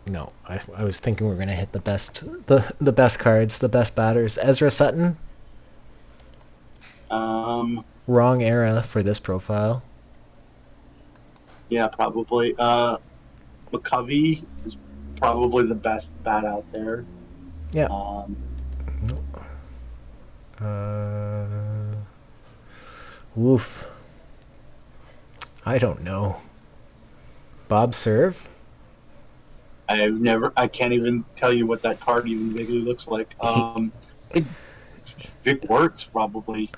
No, I was thinking we are gonna hit the best cards, the best batters. Ezra Sutton, Um, wrong era for this profile. yeah, probably. McCovey is probably the best bat out there. Yeah. Um, Uh, woof. I don't know. Bob Serve. I can't even tell you what that card even vaguely looks like. He I think Vic Wertz probably.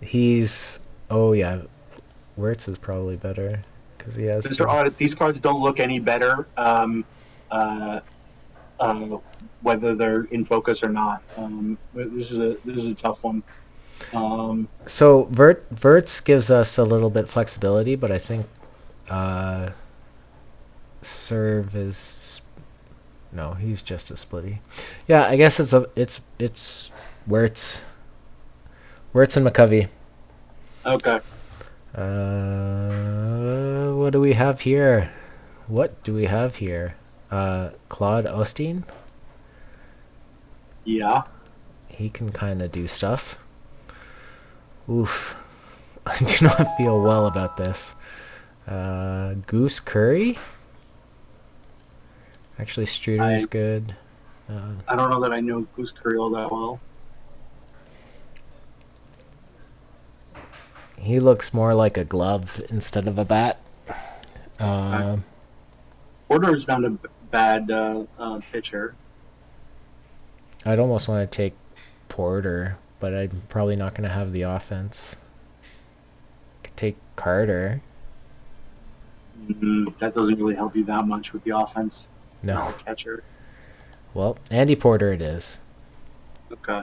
he's oh yeah, Wirtz is probably better because he has Mr. to. Audit, these cards don't look any better, uh, uh, whether they're in focus or not. This is a tough one. Um, So Verts gives us a little bit flexibility, but I think uh, Serve is no, he's just a splitty. Yeah, I guess it's Wirtz and McCovey. okay. What do we have here? What do we have here? Claude Osteen. Yeah. He can kind of do stuff. Oof. I do not feel well about this. Goose Curry. Actually, Struder's I good. I don't know that I know Goose Curry all that well. He looks more like a glove instead of a bat. Okay. Uh, Porter's not a bad pitcher. I'd almost want to take Porter, but I'm probably not going to have the offense. Could take Carter. That doesn't really help you that much with the offense. No. The catcher. Well, Andy Porter it is. Okay.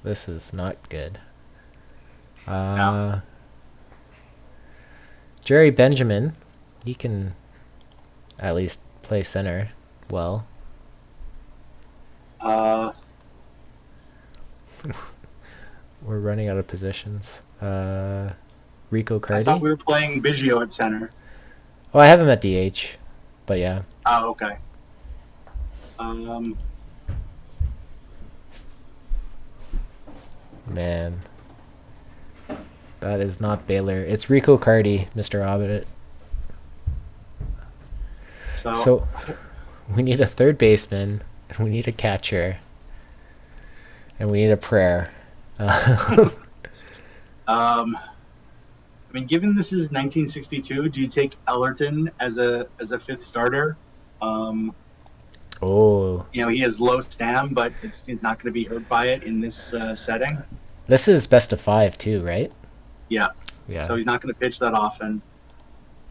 This is not good. Yeah. Jerry Benjamin, he can at least play center well. We're running out of positions. Rico I thought Cardi. we were playing Biggio at center. Oh, I have him at DH, but yeah. Oh, okay. Um, Man, that is not Baylor. It's Rico Cardi, Mr. Obbit. So we need a third baseman, and we need a catcher, and we need a prayer. I mean, given this is 1962, do you take Ellerton as a fifth starter? Oh, He has low stam, but it's not going to be hurt by it in this setting. this is best of 5 too, right? Yeah. Yeah. So he's not going to pitch that often.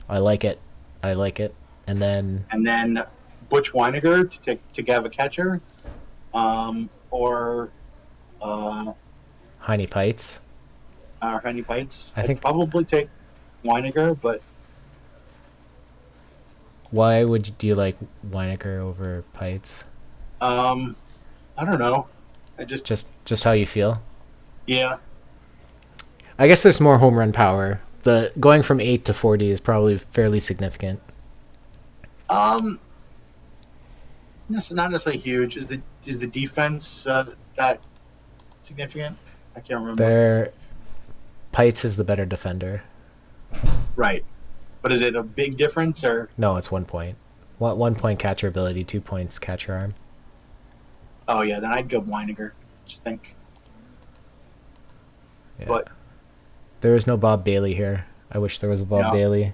I like it. I like it. And then Butch Weiniger to have a catcher, or Heine Pites. Henny Bites. I I'd think. probably take Weiniger, but Why do you like Weinecker over Pites? I don't know. I Just how you feel. yeah. I guess there's more home run power. The going from 8 to 40 is probably fairly significant. That's not necessarily huge. Is the defense that significant? I can't remember. Pites is the better defender. Right, but is it a big difference or? No, it's 1 point. 1 point catcher ability, 2 points catcher arm. Oh yeah, then I'd go Weiniger. Just think. Yeah. But there is no Bob Bailey here. I wish there was a Bob Bailey.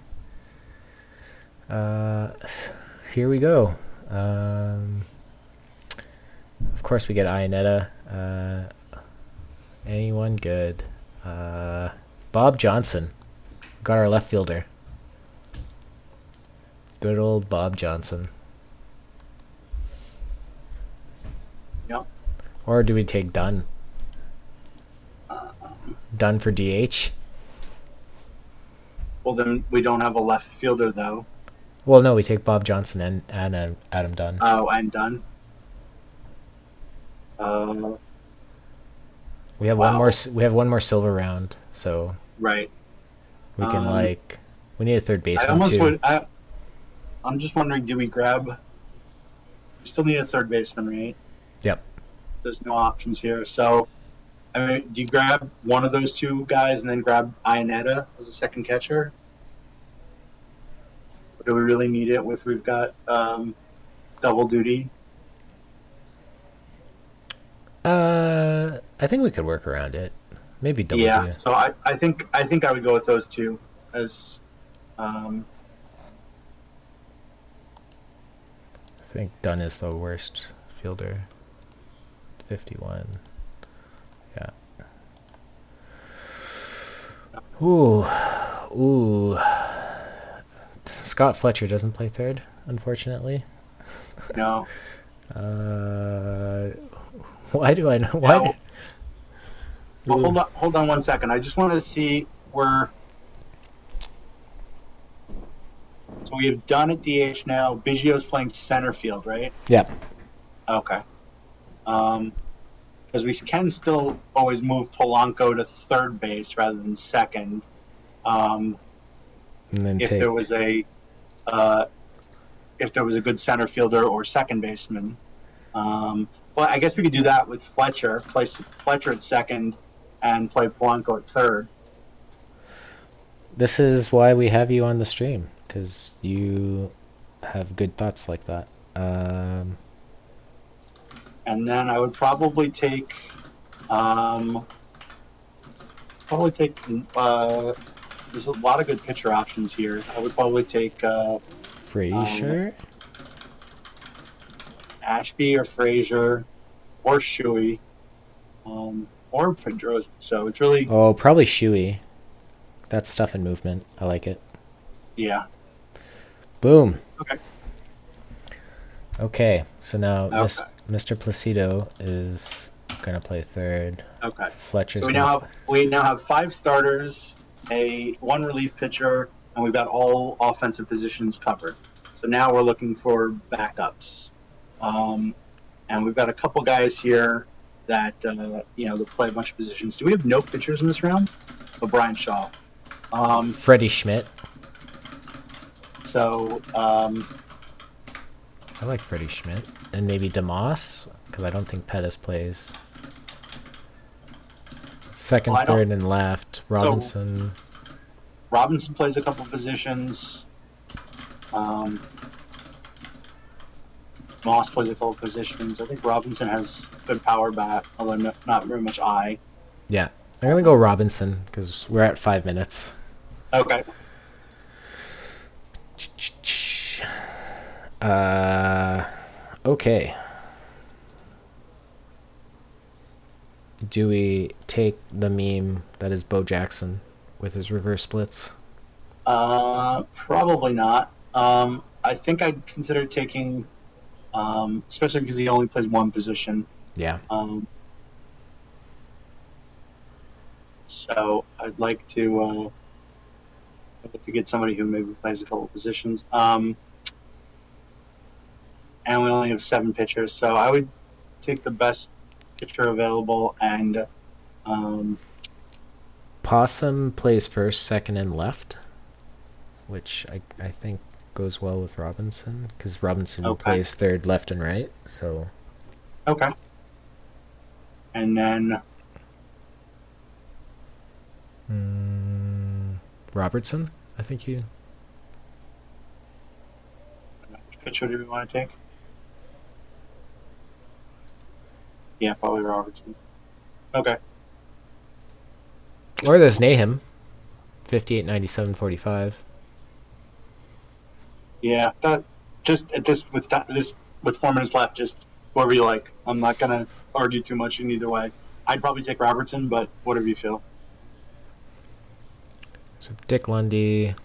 Here we go. Of course, we get Ionetta. Anyone good? Bob Johnson. Got our left fielder. Good old Bob Johnson. yeah. Or do we take Dunn? Dunn for DH? Well, then we don't have a left fielder though. Well, no, we take Bob Johnson and Adam Dunn. Oh, and Dunn. We have wow. one more silver round, so Right. we can we need a third I baseman almost too. would. I'm just wondering, do we grab? We still need a third baseman, right? Yep. There's no options here. So, I mean, do you grab one of those two guys and then grab Ionetta as a second catcher? Or do we really need it we've got double duty? I think we could work around it. Maybe double. Yeah. D. So I think I would go with those two as. I think Dunn is the worst fielder. 51. Yeah. Ooh, ooh. Scott Fletcher doesn't play third, unfortunately. No. Uh, why do I know? Why? Now, well, Ooh. hold on 1 second. I just want to see where. So we have done at DH now. Biggio's playing center field, right? Yeah, Okay. Because we can still always move Polanco to third base rather than second. Um, and then if take. there was a uh, if there was a good center fielder or second baseman. Well, I guess we could do that with Fletcher. Place Fletcher at second and play Polanco at third. This is why we have you on the stream, because you have good thoughts like that. And then I would probably take um, probably take. There's a lot of good pitcher options here. I would probably take um, Frazier. Ashby or Frazier or Shuey or Pedroza. So it's really, Oh, probably Shuey. That's stuff and movement. I like it. yeah. Boom. Okay. Okay, so now Okay. Mr. Placido is gonna play third. Okay. So Fletcher's gonna play. we now have five starters, a one relief pitcher, and we've got all offensive positions covered. So now we're looking for backups, um, and we've got a couple guys here that that play a bunch of positions. Do we have no pitchers in this round? Oh, Brian Shaw. Um, Freddie Schmidt. so I like Freddie Schmidt. And maybe DeMoss, because I don't think Pettis plays. well, Second, I don't. third, and left. So Robinson. Robinson plays a couple positions. Um, Moss plays a couple positions. I think Robinson has good power bat, although not very much eye. Yeah. I'm gonna go Robinson, because we're at 5 minutes. Okay. Uh, okay. Do we take the meme that is Bo Jackson with his reverse splits? Probably not. I think I'd consider taking, especially because he only plays one position. Yeah. Um, so I'd like to get somebody who maybe plays a couple positions. And we only have seven pitchers, so I would take the best pitcher available and um, Possum plays first, second, and left, which I think goes well with Robinson, because Robinson okay, plays third, left, and right. So okay, and then Robertson, I think you. which pitcher do we want to take? Yeah, probably Robertson. Okay. Or there's Nahum, 58, 97, 45. Yeah, that just at this with 4 minutes left, just whoever you like. I'm not gonna argue too much in either way. I'd probably take Robertson, but whatever you feel. So Dick Lundy,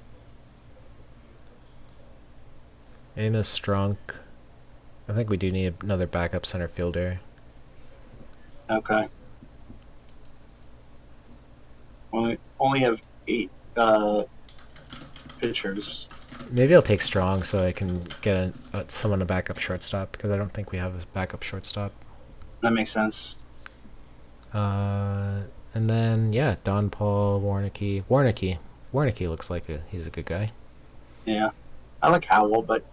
Amos Strunk. I think we do need another backup center fielder. Okay. Only have eight pitchers. Maybe I'll take Strong so I can get someone to backup shortstop, because I don't think we have a backup shortstop. That makes sense. And then yeah, Don Paul, Warnicki. Warnicki looks like he's a good guy. Yeah, I like Howell, but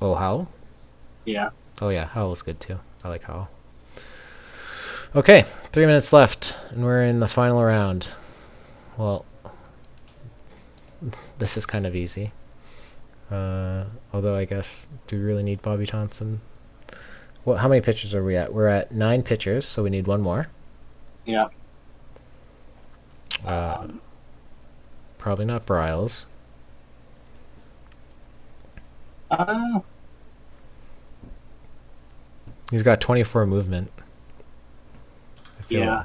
Oh, Howell. yeah. Oh yeah, Howell's good too. I like Howell. Okay, 3 minutes left, and we're in the final round. Well, this is kind of easy. Although I guess, do we really need Bobby Thompson? Well, how many pitchers are we at? We're at 9 pitchers, so we need one more. Yeah. Probably not Bryles. Uh, He's got 24 movement. I feel yeah.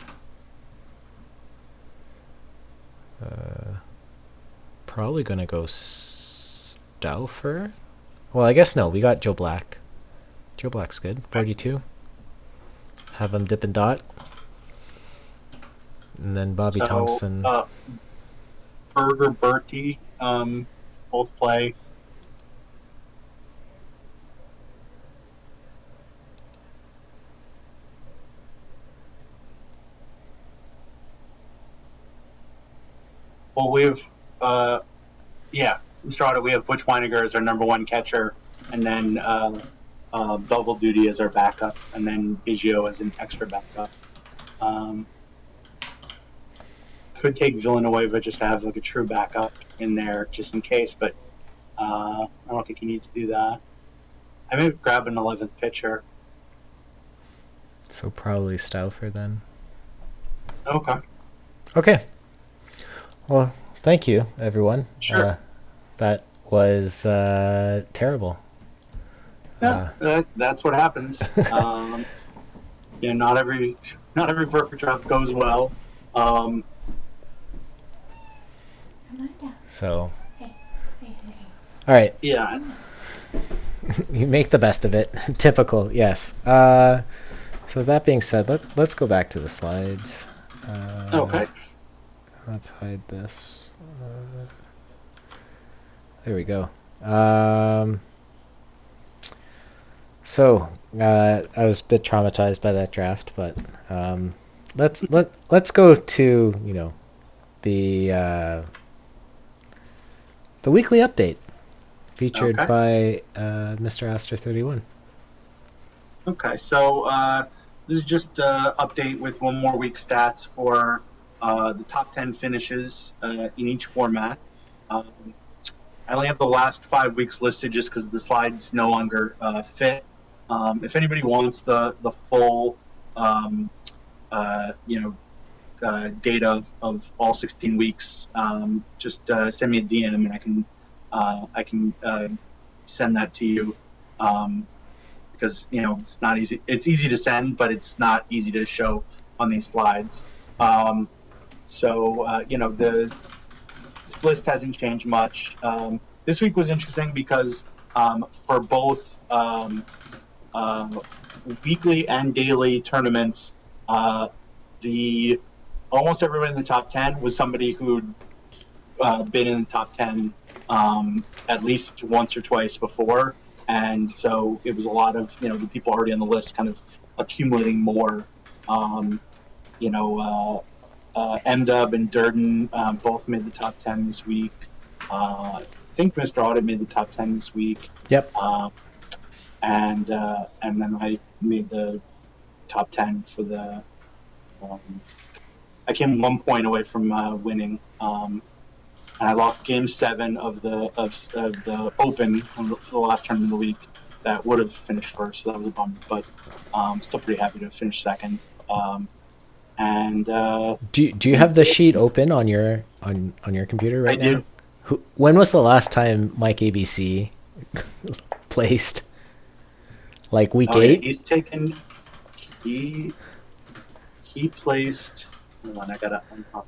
probably gonna go Stauffer. Well, I guess no. We got Joe Black. Joe Black's good. 42. Have him dip and dot. And then Bobby So Thompson. Berger, Berkey, both play. Well, Mr. Otter, we have Butch Weiniger as our number one catcher, and then double duty as our backup, and then Biggio as an extra backup. Could take Villanueva, just to have like a true backup in there just in case, but I don't think you need to do that. I may grab an 11th pitcher. So probably Stauffer then. Okay. Okay. Well, thank you, everyone. Sure. That was terrible. Yeah, that's what happens. Not every perfect draft goes well. So, all right. Yeah. You make the best of it. Typical, yes. So that being said, let's go back to the slides. Okay. Let's hide this. There we go. So I was a bit traumatized by that draft, but let's go to the weekly update featured by Mr. Aster 31. Okay, so this is just an update with one more week stats for the top 10 finishes in each format. I only have the last 5 weeks listed just because the slides no longer fit. If anybody wants the full data of all 16 weeks, just send me a DM and I can send that to you. Because it's not easy. It's easy to send, but it's not easy to show on these slides. This list hasn't changed much. This week was interesting because for both weekly and daily tournaments, almost everyone in the top 10 was somebody who'd been in the top 10 at least once or twice before. And so it was a lot of, the people already on the list kind of accumulating more. M-Dub and Durden both made the top 10 this week. I think Mr. Audit made the top 10 this week. Yep. And then I made the top 10 for the. I came 1 point away from winning. And I lost Game 7 of the Open for the last tournament of the week. That would have finished first, so that was a bummer. But still pretty happy to finish second. Do you have the sheet open on your computer right now? I do. When was the last time Mike ABC placed? Like week 8? He's taken. He placed. Hold on, I gotta unpop.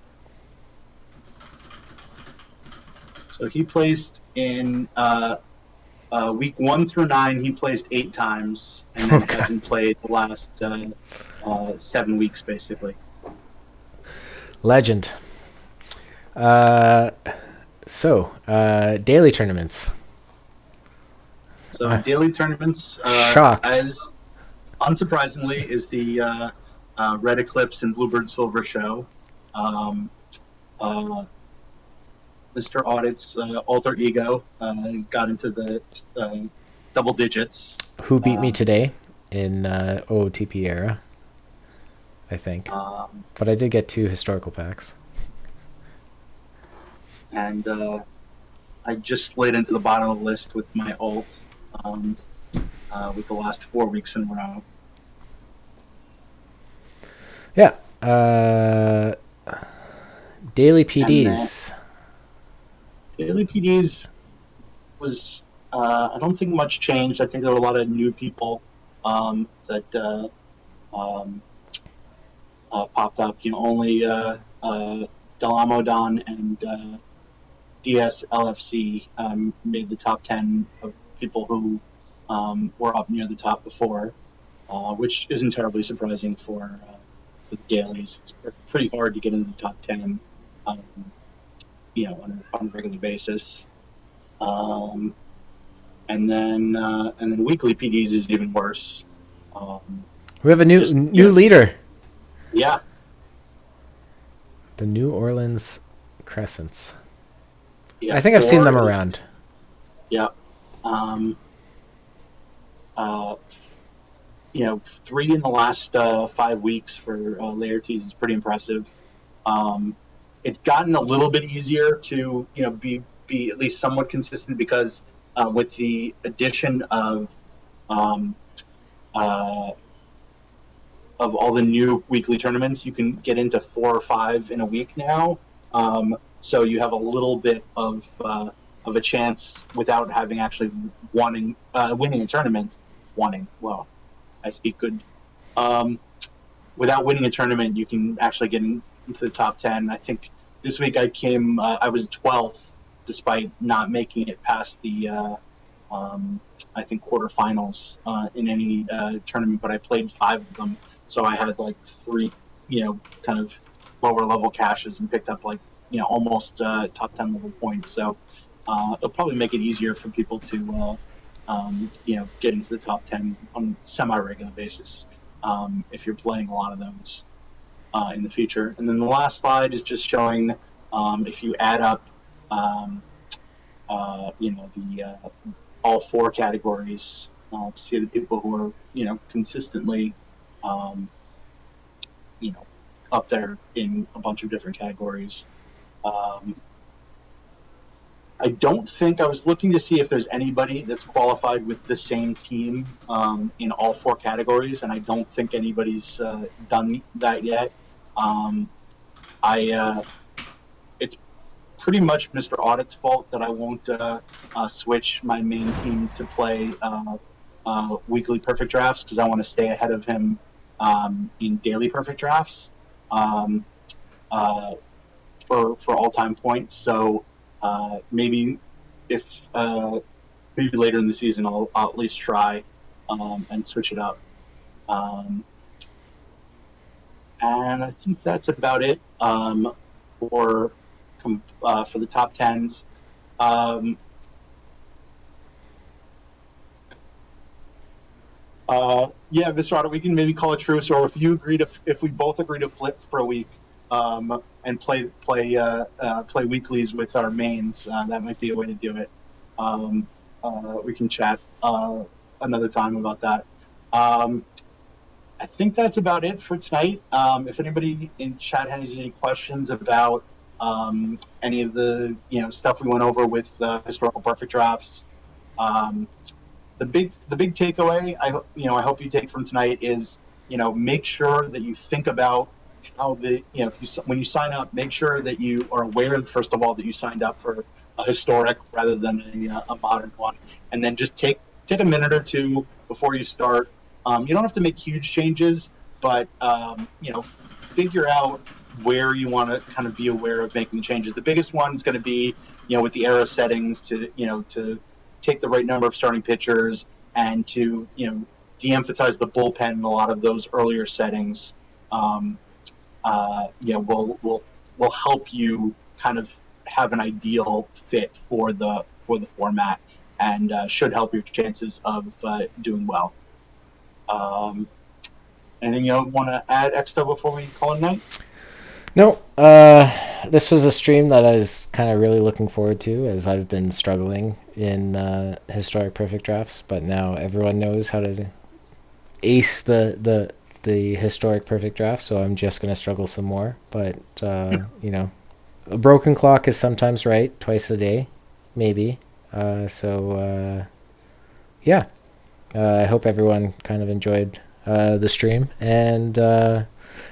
So he placed in week 1 through 9. He placed 8 times, and then hasn't played the last 7 weeks, basically. Legend. Daily tournaments. So daily tournaments, shocked. as unsurprisingly, is the Red Eclipse and Bluebird Silver show. Mr. Audit's alter ego got into the double digits. Who beat me today in OOTP era, I think. But I did get 2 historical packs. And I just slid into the bottom of the list with my alt with the last 4 weeks in a row. Yeah. Daily PDs. Daily PDs was, I don't think much changed. I think there were a lot of new people that popped up. Only Delamodon and DSLFC made the top 10 of people who were up near the top before, which isn't terribly surprising for the dailies. It's pretty hard to get into the top 10, um, on a regular basis. Um, and then weekly PDs is even worse. Um, We have a new just new leader, yeah, the New Orleans Crescents. yeah. I think I've seen Four them is around. yeah. Um, uh, 3 in the last 5 weeks for Laertes is pretty impressive. Um, it's gotten a little bit easier to be at least somewhat consistent because with the addition um, uh, of all the new weekly tournaments, you can get into 4 or 5 in a week now. So you have a little bit of a chance without having actually winning a tournament. Wanting, well, I speak good. Um, Without winning a tournament, you can actually get into the top 10. I think this week I was 12th despite not making it past the I think quarterfinals in any tournament, but I played 5 of them, so I had like 3, kind of lower level caches and picked up like almost top 10 level points. So it'll probably make it easier for people to get into the top 10 on a semi regular basis if you're playing a lot of those in the future. And then the last slide is just showing if you add up um, the all 4 categories to see the people who are consistently um, you know up there in a bunch of different categories. Um, I don't think I was looking to see if there's anybody that's qualified with the same team in all 4 categories, and I don't think anybody's done that yet. Um, I It's pretty much Mr. Audit's fault that I won't switch my main team to play weekly perfect drafts because I want to stay ahead of him in daily perfect drafts um, uh, for all time points. So maybe if maybe later in the season I'll at least try and switch it up. Um, and I think that's about it for for the top tens. Um, yeah, Visrata, we can maybe call a truce, or if we both agree to flip for a week and play weeklies with our mains, that might be a way to do it. Um, we can chat another time about that. Um, I think that's about it for tonight. If anybody in chat has any questions about any of the stuff we went over with historical perfect drafts, um, the big takeaway I hope you take from tonight is make sure that you think about how if you when you sign up, make sure that you are aware first of all that you signed up for a historic rather than a modern one, and then just take a minute or two before you start. You don't have to make huge changes, but figure out where you want to kind of be aware of making the changes. The biggest one is going to be with the arrow settings to take the right number of starting pitchers and to de-emphasize the bullpen in a lot of those earlier settings. Will help you kind of have an ideal fit for the format and should help your chances of doing well. Um, Anything you want to add extra before we call it a night? No, this was a stream that I was kind of really looking forward to as I've been struggling in historic perfect drafts, but now everyone knows how to ace the historic perfect draft, so I'm just going to struggle some more. But, a broken clock is sometimes right, twice a day, maybe. Yeah, I hope everyone kind of enjoyed the stream, and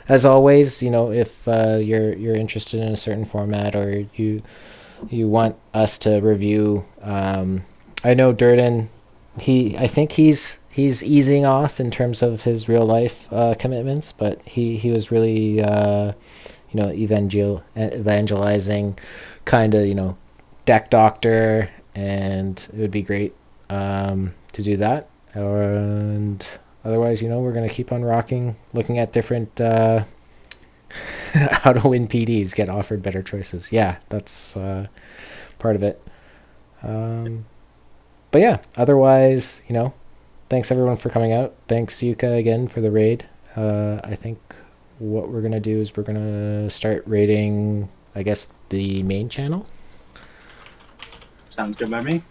as always, if you're interested in a certain format or you want us to review, I know Durden, I think he's easing off in terms of his real life commitments, but he was really evangelizing, kind of deck doctor, and it would be great to do that. And otherwise, we're gonna keep on rocking, looking at different how to win PDs, get offered better choices. Yeah, that's part of it. Um, but yeah, otherwise, thanks everyone for coming out. Thanks Yuka again for the raid. I think what we're gonna do is we're gonna start raiding, I guess, the main channel. Sounds good by me.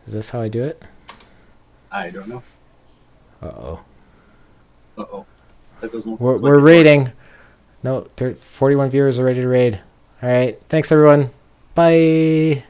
Is this how I do it? I don't know. Uh-oh. Uh-oh. That doesn't look We're raiding. No, 41 viewers are ready to raid. All right. Thanks, everyone. Bye.